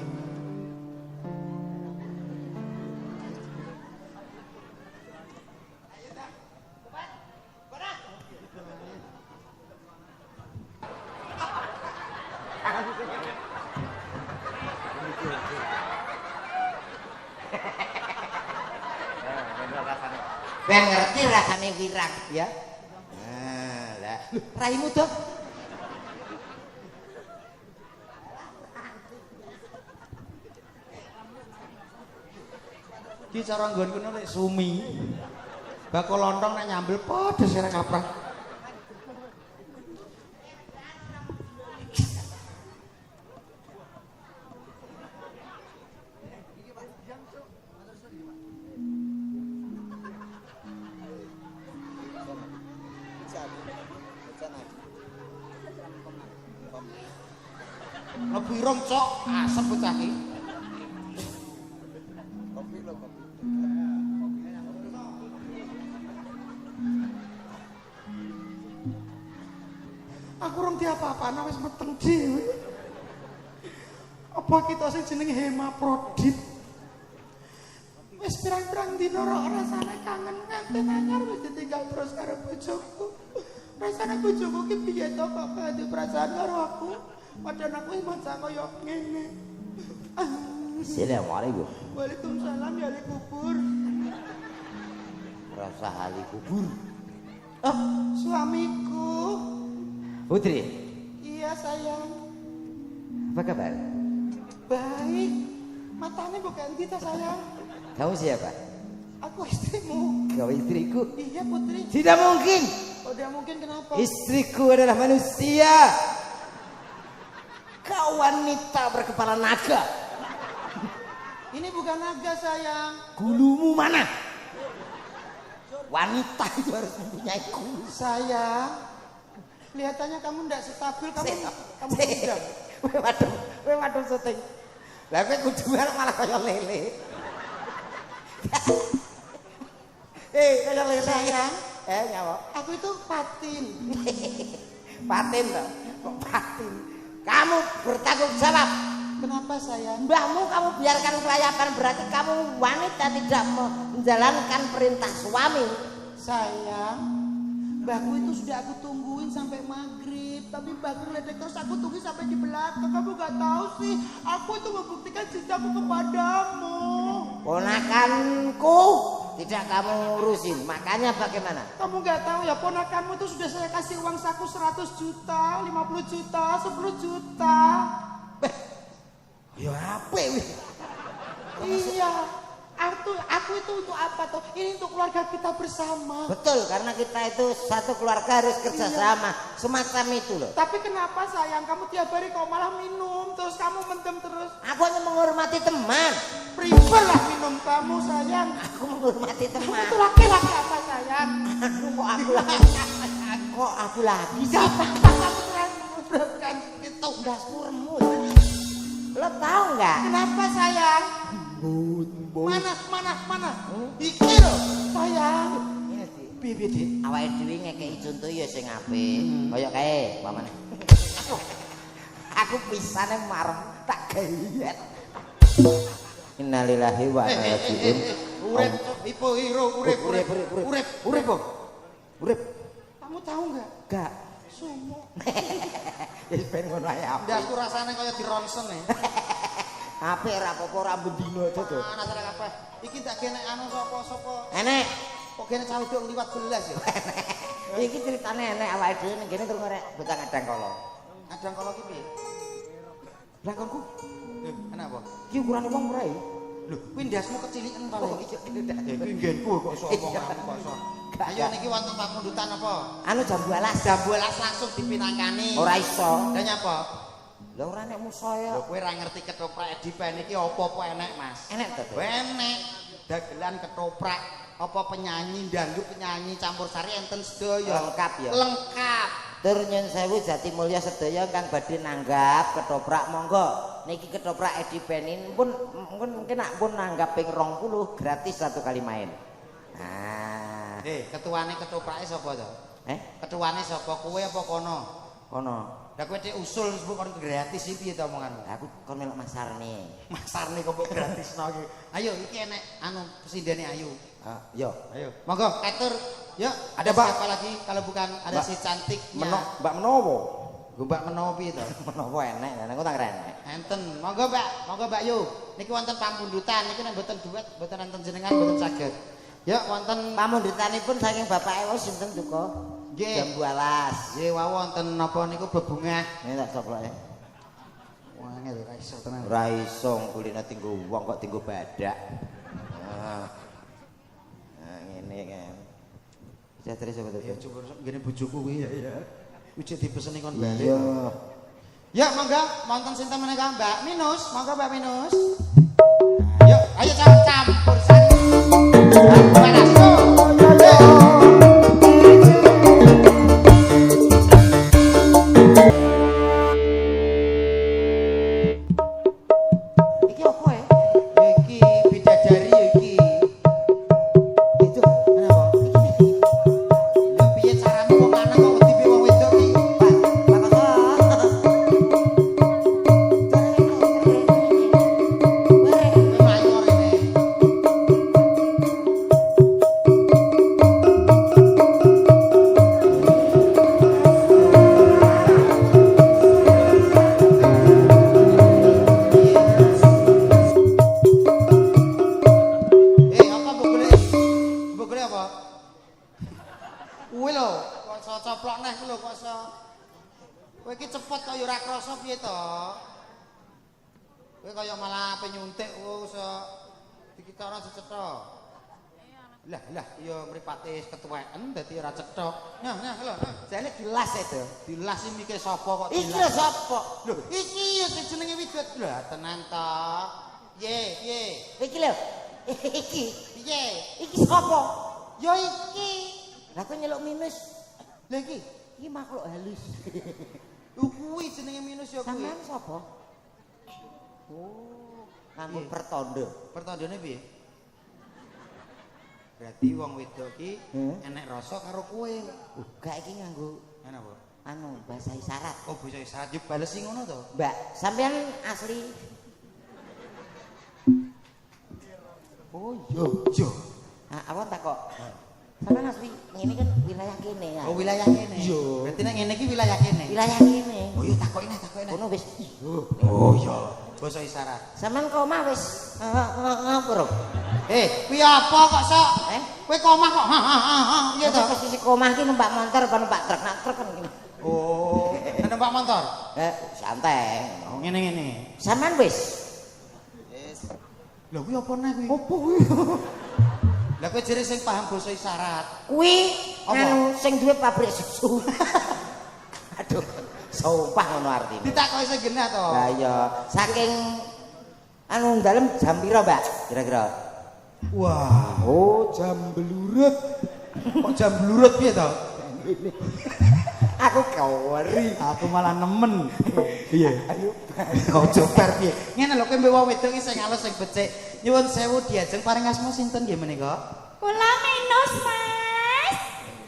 Ben ngerti rasane wirang ya. Nah, lah. Raimu to. Ki cara nggonku nek sumi. Bakul lontong nek nyambel padha sira kaprah. Lebih rong cok, asem bocah iki. Aku rong diapa-apana wis meteng dhewe. Apa kita sing jenenge hemaprodit? Wis pirang-pirang dina rasane kangen nganten anyar wis ditinggal terus karo bojoku. Rasane bojoku ki piye to kok ada perasaan karo aku? Padahal aku wis maca kaya ngene. Assalamualaikum. Waalaikumsalam ya Ali kubur. Rasa hali kubur. Oh, suamiku. Putri, Iya sayang. apa kabar? Baik. Matanya bukan kita sayang. Kamu siapa? Aku istrimu. Kau istriku? Iya putri. Tidak mungkin. Oh, tidak mungkin kenapa? Istriku adalah manusia. Kau wanita berkepala naga. Ini bukan naga sayang. Gulumu mana? Wanita itu harus mempunyai gulu. Sayang, kelihatannya kamu tidak stabil. Kamu tidak. Waduh syuting. Lah kowe kuduan malah kaya lele. Kaya lele. Sayang, Nyawa. aku itu patin. Patin toh. Kok patin? Kamu bertanggung jawab. Kenapa sayang? Mbahmu kamu biarkan kelayapan, berarti kamu wanita tidak menjalankan perintah suami. Sayang, mbahku itu sudah aku tungguin sampai maghrib. Tapi mbahku ngeledek terus aku tungguin sampai di belakang. Kamu gak tahu sih, aku itu membuktikan cintaku kepadamu. Ponakanku tidak kamu urusin, makanya bagaimana? Kamu gak tahu ya, ponakanmu itu sudah saya kasih uang saku 100 juta, 50 juta, 10 juta. Ya apa wih? Iya, aku itu untuk apa tuh? Ini untuk keluarga kita bersama. Betul, karena kita itu satu keluarga harus kerjasama, semacam itu loh. Tapi kenapa sayang, kamu tiap hari kok malah minum, terus kamu mendem terus? Aku hanya menghormati teman. Prefer lah minum kamu sayang. Aku menghormati Kamu teman. itu laki-laki apa sayang? Kok aku lagi? Kok aku lagi? Siapa kamu terang Itu udah surmu. Lo tahu nggak? Kenapa sayang? Mana? Iki loh sayang. Piye Dik? Awake dhewe ngekeki conto ya sing apik. Kaya kae, pamane. Aku pisane marem tak gayet. Innalillahi wa inna ilaihi raji'un. Urip ipo hiro urip. Urip. Kamu tahu nggak? Gak. Sumo. Wis ben ngono ae apik. Ndasku rasane kaya di ronsen e. Apik ra apa-apa ra bendino aja to. Ana sare kabeh. Iki tak genek anu sapa-sapa. Enek. Kok gene cah wedok liwat belas ya. Iki ceritane enek awake dhewe ning kene terus ngerek bocah ngadang kala. Adang kala ki piye? Lakonku Kenapa? iki ukurane wong ora ya? Lho, kuwi ndasmu keciliken Oh, paling. iki tidak. Iki nggenku kok iso omong aku kok iso. Ayo niki wonten pamundutan apa? Anu jam 12. Jam 12 langsung dipinangkani. Ora iso. Lah nyapa? Lah ora nek musaya. Lho kowe ora ngerti ketoprak Edipen iki apa-apa enek, Mas. Enek to. Enek. Dagelan ketoprak, apa penyanyi, dangdut penyanyi campur sari enten sedaya. Lengkap ya. Lengkap. Tur nyun sewu Jatimulya sedaya kang badhe nanggap ketoprak monggo. Niki ketoprak Edipen pun mungkin nak pun nanggap ping 20 gratis satu kali main. Nah, Ketuane ketoprake sapa to? Ketuane sapa? Kowe apa kono? kono. Lah kowe dhek usul sebut kon gratis iki piye to omonganmu? Aku kon melok Mas Sarni. Mas Sarni kok gratisno iki. Ayo iki enek anu presindene ayu. Yo. Ayo. Monggo atur. Yuk, ada siapa lagi kalau bukan ada si cantiknya. Mbak Menowo. Mbak Menowo piye to? Menowo enek, lan aku tak renek. Enten. Monggo Mbak Yu. Niki wonten pamundutan niki nek mboten duet, mboten enten jenengan mboten saged. Ya wonten Pamundutanipun saking Bapak Ewo sinten duka? Nggih. Jam 12. nggih wau wonten napa niku bebungah. Ini tak coploke. Wah ngene ra iso tenan. Ora iso kulino tinggo wong kok tinggo badak. Nah, ngene kan. Bisa terus apa Ya tuh? coba ngene bojoku kuwi. Iya. Kuwi dipeseni kon bali. Iya. Ya monggo wonten sinten menika Mbak Minus, monggo Mbak Minus. Yuk, ayo campur sari. Panas. Kuwi lho, kok iso coplok neh kuwi lho kok iso. Kowe iki cepet kok ya ora krasa piye to? Kowe kaya malah ape nyuntik iso dikita ora cetha. Lah iya mripate ketuweken dadi ora cethok. Nah lho. Jane dilas itu. Dilas iki mikir sapa kok dilas? Iki lho sapa? Lho, iki ya sing jenenge widut. Lah tenang to. Piye? Iki lho. Iki. Piye? Iki sapa? Ya iki. Lah kok nyeluk minus? Lah iki. Iki makhluk halus. Kuwi jenenge minus ya kuwi. Sampeyan sapa? Oh, nganggo pertondo. Pertandane piye? Berarti wong wedok iki enek rasa karo kowe. Gak iki nganggo Apa? anu bahasa isyarat. Oh, bahasa isyarat yo balesi ngono to. Mbak, sampeyan asli. Oh, Yo. awak tak kok. Sampeyan asli ngene kan wilayah kene ya. Oh, wilayah kene. Iya. Berarti nek ngene iki wilayah kene. Wilayah kene. Oh, iya takoki nek. Kono wis. Oh, iya. Bahasa isyarat. Sampeyan kok omah wis ngapur. Kuwi apa kok sok? Kowe komah kok. Iya to. Posisi omah iki numpak motor apa numpak truk? Nak truk kan ngene. Oh, numpak motor. Santai. Oh, ngene. Sampeyan wis. Lha kuwi apa neh kuwi? Opo kuwi? Lah kowe jere sing paham basa isyarat. Kuwi Apa? anu sing duwe pabrik susu. Aduh, sumpah ngono artine. Ditakoki sing genah to. Lah iya, saking anu dalem jam pira, Mbak? Kira-kira. Wah, Oh, jam blurut. Kok jam blurut piye to? aku kawari. Aku malah nemen. Iya. Ayo. Ojo bar piye. Ngene lho kowe mbek wong wedok iki sing alus sing becik. Nyuwun sewu diajeng paring asma sinten nggih menika? Kula minus, Mas.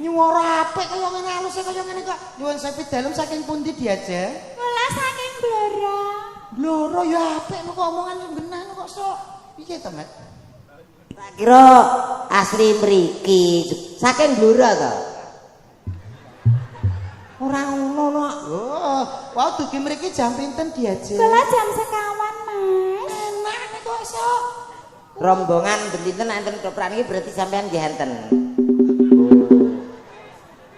Nyuwara apik kaya ngene aluse kaya ngene kok. Nyuwun sewu dalem saking pundi diajeng? Kula saking Blora. Bloro ya apik kok omongan genah kok sok. Piye to, Mat? Tak kira asli mriki. Saking Blora to. Ora ngono. Oh, wow dugi mriki jam pinten diajeng? Kula jam sekawan, Mas. Enak nek kok sok. Rombongan bendinten enten ketoprak iki berarti sampean nggih enten. Oh.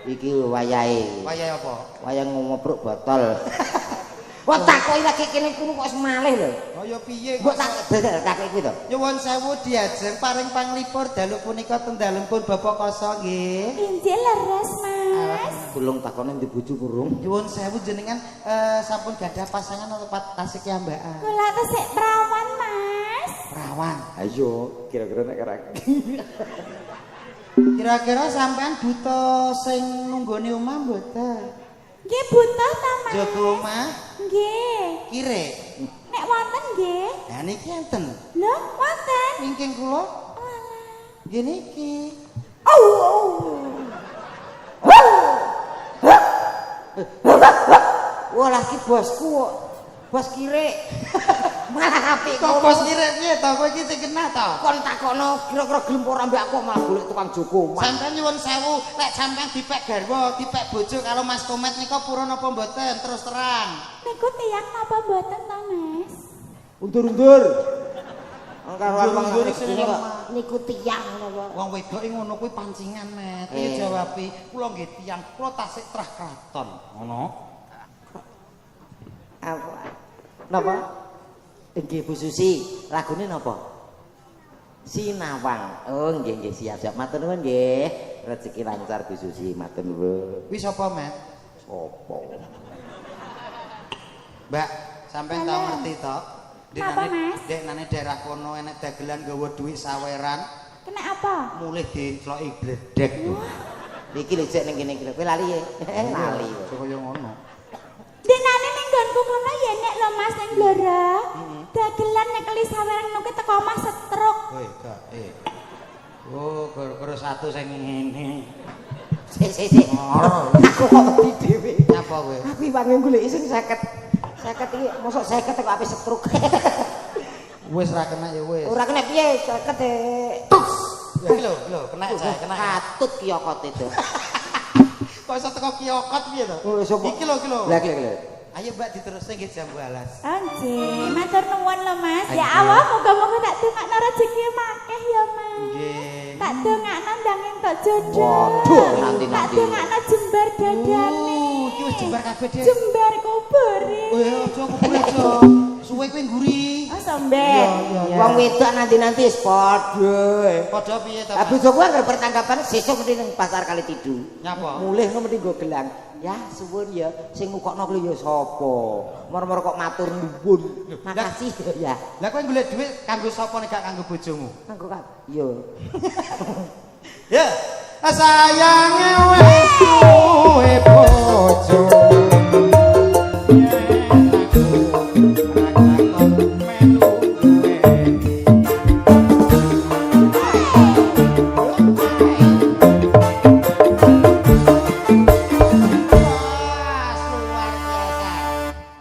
Iki wayahe. Wayahe apa? Wayang ngopruk botol. Kok takoki lagi kene kuwi kok semalih lho. Kaya piye Mbok tak dadal kakek kuwi to. Nyuwun sewu diajeng paring panglipur dalu punika teng dalempun Bapak Koso nggih. Injil leres, Mas. Tulung takone ndi bojo kurung. Nyuwun sewu jenengan sampun gadah pasangan atau tasik yambaan. Kula tesik perawan, Mas. Perawan. Ayo, kira-kira nek kira. Kira-kira sampean buta sing nunggone omah mboten? Nggih butuh ta, Mas? Jaga omah Nggih. kire. Nek wonten nggih. Lah niki enten. Lho, wonten. Wingking kula nggih niki. Wah, lagi bosku kok. Bos kire. Malah apik Kok bos kire piye to kowe iki sing genah to? kon takono kira-kira gelem ora mbek aku malah golek tukang joko. Sampeyan nyuwun sewu, lek sampeyan dipek garwa, dipek bojo karo Mas Komet nika purun apa mboten? Terus terang. Niku tiyang napa mboten to, Mas? Undur-undur. Karo Undur-undur wong sing ngene kok lemah. niku tiyang ngono kok. Wong wedok iki ngono kuwi pancingan, Met. Iki jawabi, kula nggih tiyang, kula tasik trah kraton. Ngono. Apa? Napa? Nggih Bu Susi, lagune napa? Sinawang. Oh, nggih siap-siap. Matur nuwun nggih. Rezeki lancar Bu Susi, matur nuwun. Kuwi sapa, Met? Sopo? Mbak, sampeyan tau ngerti to? Napa, Mas? Deknane daerah kono enek dagelan gawa dhuwit saweran, Kena apa? mulih diencloki gledek. Iki lho cek ning kene iki. Kowe lali ya? Lali. Kaya ngono. Dinane ning nggonku kono ya nek lho Mas ning Blora. Dagelan nek kali saweran nuku teko omah setruk. Gak. Oh, gara-gara satu sing ngene. Sik. Aku kok wedi dhewe. Nyapa kowe? Aku wangi goleki sing 50. 50 iki mosok 50 kok ape setruk. Wis ra kena ya wis. Ora kena piye 50 e. Ya iki lho, kena saya, kena. Katut kiokot itu. Kok iso teko kiokot piye to? Oh, sapa? Iki lho. Lah iki. Ayo Mbak diterusne nggih jambu alas. Anjir, matur nuwun lho Mas. Ya Allah, muga-muga tak dongakno rezeki makeh ya Mas. Nggih. Tak dongakno ndanging tok jodoh. Waduh, nanti nanti-nanti. Tak dongakno jembar dadane. Iki wis jembar kabeh, Dek. Jembar kubure. Oh ya aja kubur aja. Suwe kuwi ngguri. Oh samben. Wong wedok nanti-nanti wis padha. Padha piye to? Lah bojoku anggere pertanggapan sesuk mesti ning pasar Kalididu. Nyapa? Mulih no mesti nggo gelang. Ya suwun ya sing ngukokno kuwi ya sapa? Moro-moro kok matur nuwun. Makasih ya. Lah kowe golek dhuwit kanggo sapa nek gak kanggo bojomu? Kanggo yo. Ya, sayange wis duwe bojo.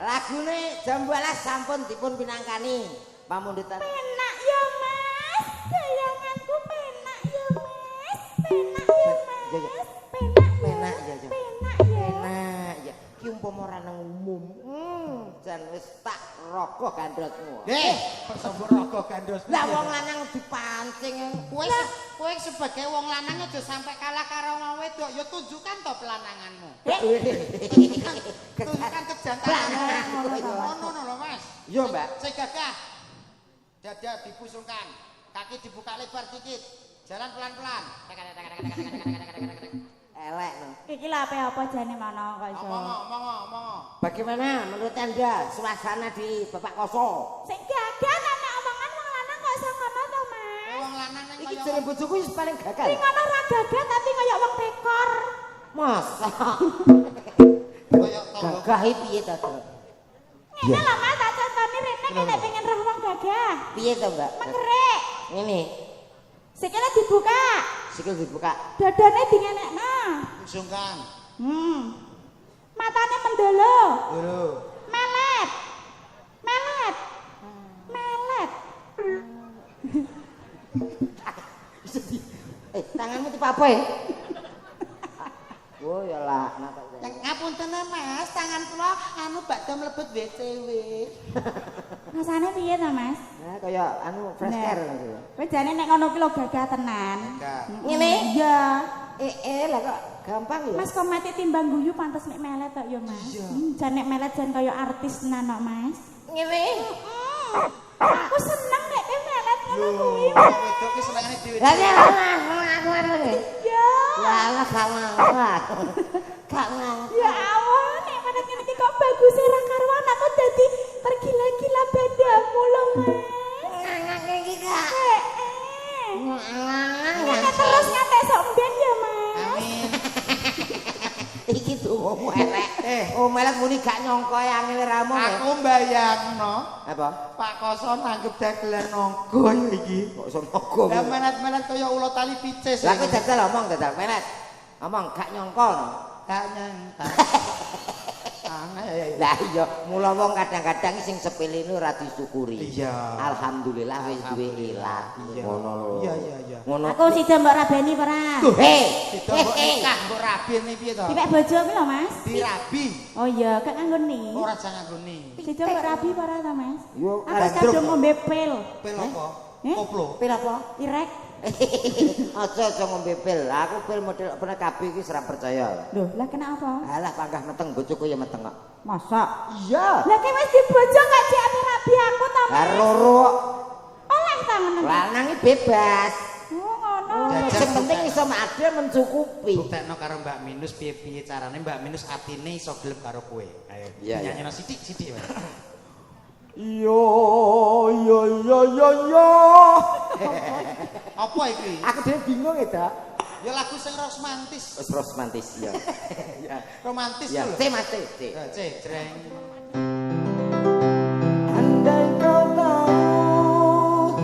Lagune jam 12 sampun dipun pinangkani pamundutan. Penak ya Mas. Bayanganku penak ya Mas. Penak ya Mas. Penak ya. ya. Penak ya. Enak ya. Ki umpama ora nang umum. Jan wis tak rokok gandrotmu. Kok sambur raga gandos. Lah wong lanang dipancing. Kowe sebagai wong lanang aja sampai kalah karo wong wedok, ya tunjukkan to pelananganmu. Tunjukkan kejantananmu. Ngono lho, Mas. Yo, Mbak. Sing gagah. Dada dipusungkan, kaki dibuka lebar dikit. Jalan pelan-pelan. Elek no. Iki lha apa jane mana kok iso. Omong. Bagaimana menurut Anda suasana di Bapak Koso? Sing gagah ana omongan wong lanang kok iso ngono to, Mas. Wong lanang ning Iki kaya jeneng bojoku wis paling gagal. Sing ngono ra gagah tapi kaya wong tekor. Masa kaya tangga. gagah iki piye to? Ngene lho Mas, tak contoni rene nek pengen roh wong gagah. Piye to, Mbak? Menggerik. Ngene, Sikile dibuka. sikil dibuka. Dadane dingenekno. Pusungkan. Matane mendolo. Lho. Melet. Melet. Tanganmu tipe apa ya? Oh ya lah, Ngapunten Mas, tangan kula anu bakda mlebet WCW. Rasane piye to, Mas? Nah, kaya anu fresh care lho. Kowe jane nek ngono ki lho gagah tenan. Ngene? Iya. Lah kok gampang ya? Mas kok mati timbang guyu pantes nek melet tok ya, Mas. Jan nek melet jan kaya artis tenan kok, Mas. Ngene. Aku seneng nek kowe melet ngono kuwi. Wedok ki senengane dhewe. Lah ya aku ngene. Ya. Lah sama. Gak ngerti. Ya Allah, nek melet ngene iki kok bagus ra karuan aku dadi tergila-gila padamu lho, Mas. Ngene iki Kak. Ngene terus ngantek sok mben ya, Mas. Amin. Iki dongamu elek. Oh, melek muni gak nyangka angel ramu. Aku mbayangno Apa? Pak Koso nanggep dagelan nonggo iki. Kok iso nogo. Lah menet-menet kaya ula tali picis. Lah kowe dadal omong dadal melet. Omong gak nyangka. gak nyangka. Aneh. Lah iya, mula wong kadang-kadang sing sepele ora disyukuri. Iya. Alhamdulillah wis duwe ilat. Ngono lho. Iya. Ngono. Aku sida mbok rabeni ora? Kita mbok nikah mbok rabine piye to? Dipek bojo kuwi lho, Mas. Dirabi. Oh iya, gak nganggo ni. Ora jangan goni. Sida mbok rabi apa ora to, Mas? Yo Aku kadung ngombe pil. Pil apa? Eh? Koplo. pil apa? Irek. Aja ngombe pil. Aku pil model pernah kabeh iki ora percaya. Loh, lah kena apa? Alah panggah meteng bojoku ya meteng kok. Masa? Iya. Lah ki wis dibojo gak diapi rabi aku to, Mas. Karo Oleh ta ngono. lanang iki bebas. Oh, ngono. Sing penting iso adil mencukupi. Buktekno karo Mbak Minus piye-piye carane Mbak Minus atine iso gelem karo kowe. Ayo. Iya, iya. Nyanyino sithik-sithik wae. Yo. Apa iki? Aku dhewe bingung ya, Dak. Ya lagu sing romantis. Wis romantis ya. Romantis Ya, lho. C Mas C. Ya, jreng. Andai kau tahu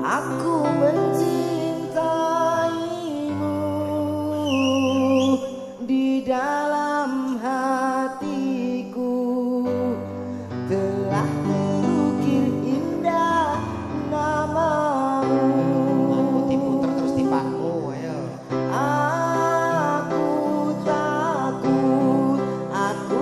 aku mencintaimu di dalam hatiku telah terukir indah namamu. Aku diputer terus dipaku ayo. Aku takut aku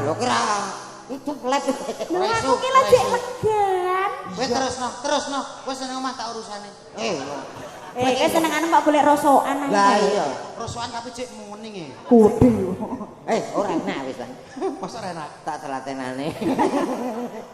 Lho kira itu lep. Lha aku ki lagi legan. Wis terusno. Wis nang omah tak urusane. Kowe senengane mbok golek rosokan ae. Lah iya. Rosokan tapi cek muning e. Kudu. Ora enak wis kan. Masa ora enak? Tak telatenane.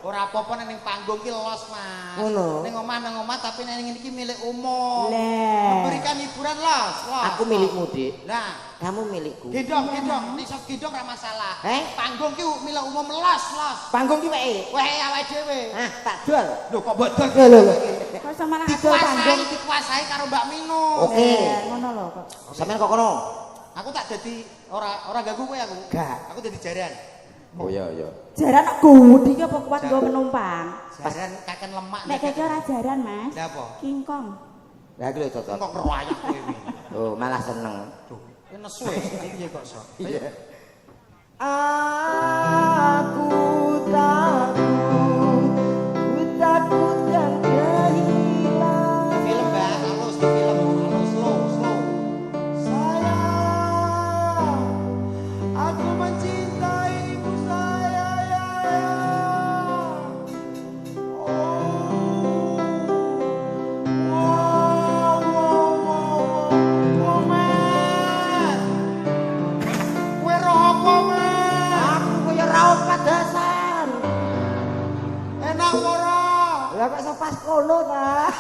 Ora apa-apa ning panggung ki los, Mas. Ngono. Ning omah tapi ning ngene iki milik umum. Lah. Memberikan hiburan los. Aku milikmu, Dik. Nah, Kamu milikku. gendong. Ning sok gendong ora masalah. Panggung ki milik umum los. Panggung ki wae. Wae awake dhewe. Ah, tak dol. Lho kok mbok dol? Lho. Kok sama malah adol panggung. Dikuasai karo Mbak Minus. Oke. Ngono lho kok. Sampeyan kok kono? Aku tak dadi ora ganggu kowe aku. Gak. Aku dadi jaran. Oh iya. Jaran kok gudi apa kuat nggo penumpang. Jaran kaken lemak. Nek keke ora jaran, Mas. Lah apa? Kingkong. Lah iki lho cocok. Kok ngeroyak kowe iki. Oh, malah seneng. Duh, nesu wis piye kok sok. Iya. Aku takutkan kehilangan Film Mbak, halus di film, halus slow. sayang. Aku mencintaimu sayang. Oh, man. Kowe roh apa, man? Aku kaya raut padasan. Enak ora? Lah kok iso pas kono ta?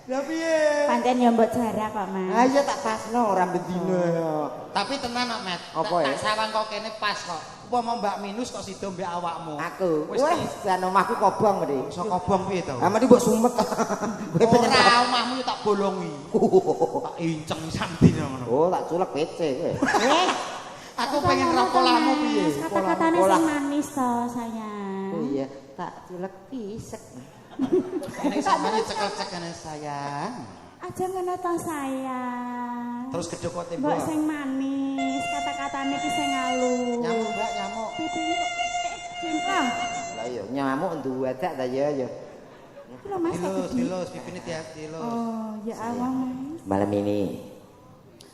Lah piye? Pancen ya mbok jarak kok, Mas. Ah iya tak pasno ora bendina ya. Tapi tenan kok, Met. Apa ya? Tak sawang kok kene pas kok. Upama Mbak Minus kok sida mbek awakmu. Aku. Wis Wes jan omahku kobong mriki. iso kobong piye to? Ah mesti mbok sumet. Kowe penyen. Ora omahmu yo tak bolongi. Tak inceng sandine ngono. Oh, tak culek PC kowe. Aku pengen roh polahmu piye? Kata-katane Pola. sing manis to, sayang. Oh iya, tak culek pisek. Nek sampeyan cekel-cek kene sayang. Aja ngono to, sayang. Terus gedhe kok Mbok tembok. sing manis, kata-katane ki sing halus. Nyamuk, Mbak, nyamuk. Pipine kok cimplang. Lah iya, nyamuk nduwadak ta ya ya. Iki lho, Mas. Dilus, pipine dilus. Oh, ya Allah, Mas. Malam ini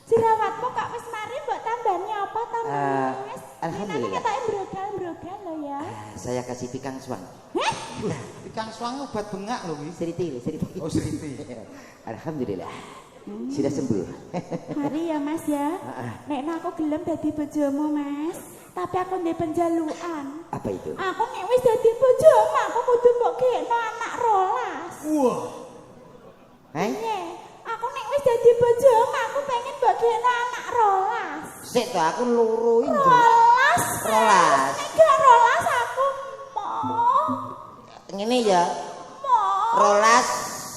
Jerawatmu kok wis mari mbok tambani apa to, Mas? alhamdulillah. Ketok embrogal-embrogal lho ya. Saya kasih pikang suang. Heh? Pikang suang obat bengak lho iki. Seriti. Oh, seriti. Alhamdulillah. Sudah sembuh. Mari ya, Mas ya. Nek aku gelem dadi bojomu, Mas. Tapi aku ndek penjalukan. Apa itu? Aku nek wis dadi bojomu, aku kudu mbok gekno anak 12. Wah. Iya. Aku nek wis dadi bojomu, aku pengen mbok gekno anak 12. Sik to aku loro iki. 12. Rolas. Nek gak 12 aku mau. Ngene ya. Mau. Rolas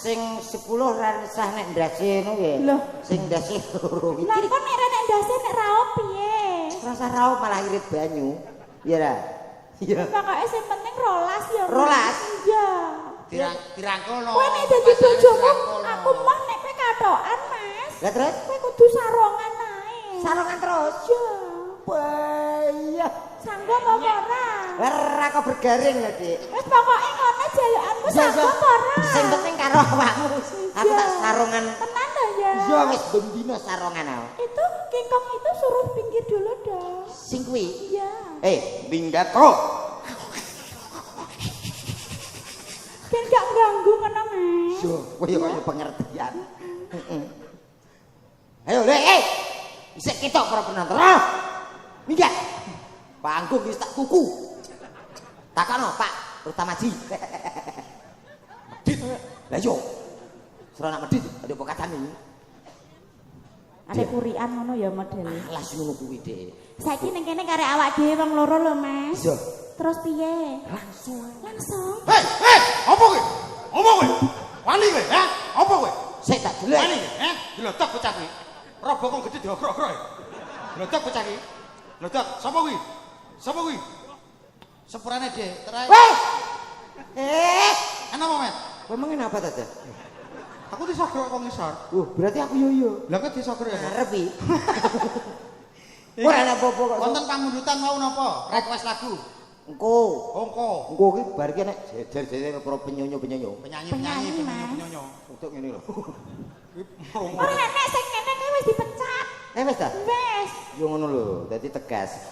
sing 10 ra sah nek ndase ngono ya. Loh. Sing ndase loro Lah iki. kok nek rene ndase nek raup piye? Rasa raup malah irit banyu. Iya ra? Iya. Pokoke sing penting 12 ya. Mas. 12? Iya. Dirangkul. Kowe nek dadi bojomu, aku mah nek kowe katokan, Mas. Lah terus Kowe kudu sarongan ae. sarongan terus. Iya. Wah, Sanggup apa ora? ora kok bergaring ya, Dik. Wis pokoke ngono jalukanmu sanggup apa ora? Sing penting karo awakmu. Aku tak sarongan. Tenan lho ya. Iya wis bendina sarongan aku. Itu kingkong itu suruh pinggir dulu dong. Sing kuwi. Iya. Minggat kok. Kan gak ganggu ngono, Mas. Yo, kowe yo kaya pengertian. Ayo, Le, isek ketok para penonton. Minggat. Panggung wis tak tuku. Takono, Pak, Utamaji. Medit. Lah yo. Serana medit, ada apa katane? Ada kurian ngono ya model. Las ngono kuwi, Dik. Saiki ning kene karek awak dhewe wong loro lho, Mas. Iya. Terus piye? Langsung. Langsung. Hei, apa kowe? Apa kowe? Wani kowe, ha? Apa kowe? Sik tak jelek. Wani kowe, ha? Dilotok bocah kowe. Robo kok gede diogrok-ogrok. Dilotok bocah kowe. Dilotok, sapa kuwi? Sapa kuwi? Sepurane, Dik. Terai. Ana apa, Met? Kowe mengen apa tadi? Aku disogrok kok ngisor. Berarti aku yo. Lah kok disogrok ya, Pak? Arep iki. Ora ana apa-apa kok. Wonten pamundutan mau napa? Request lagu. Engko. Engko. Engko ki bar ki nek jejer-jejer para penyonyo-penyonyo. Penyanyi-penyanyi, Penyanyi, Mas. penyanyi-penyanyi. Untuk ngene lho. Ora enek sing kene kowe wis dipecat. Wis ta? Wes. Yo ngono lho, dadi tegas.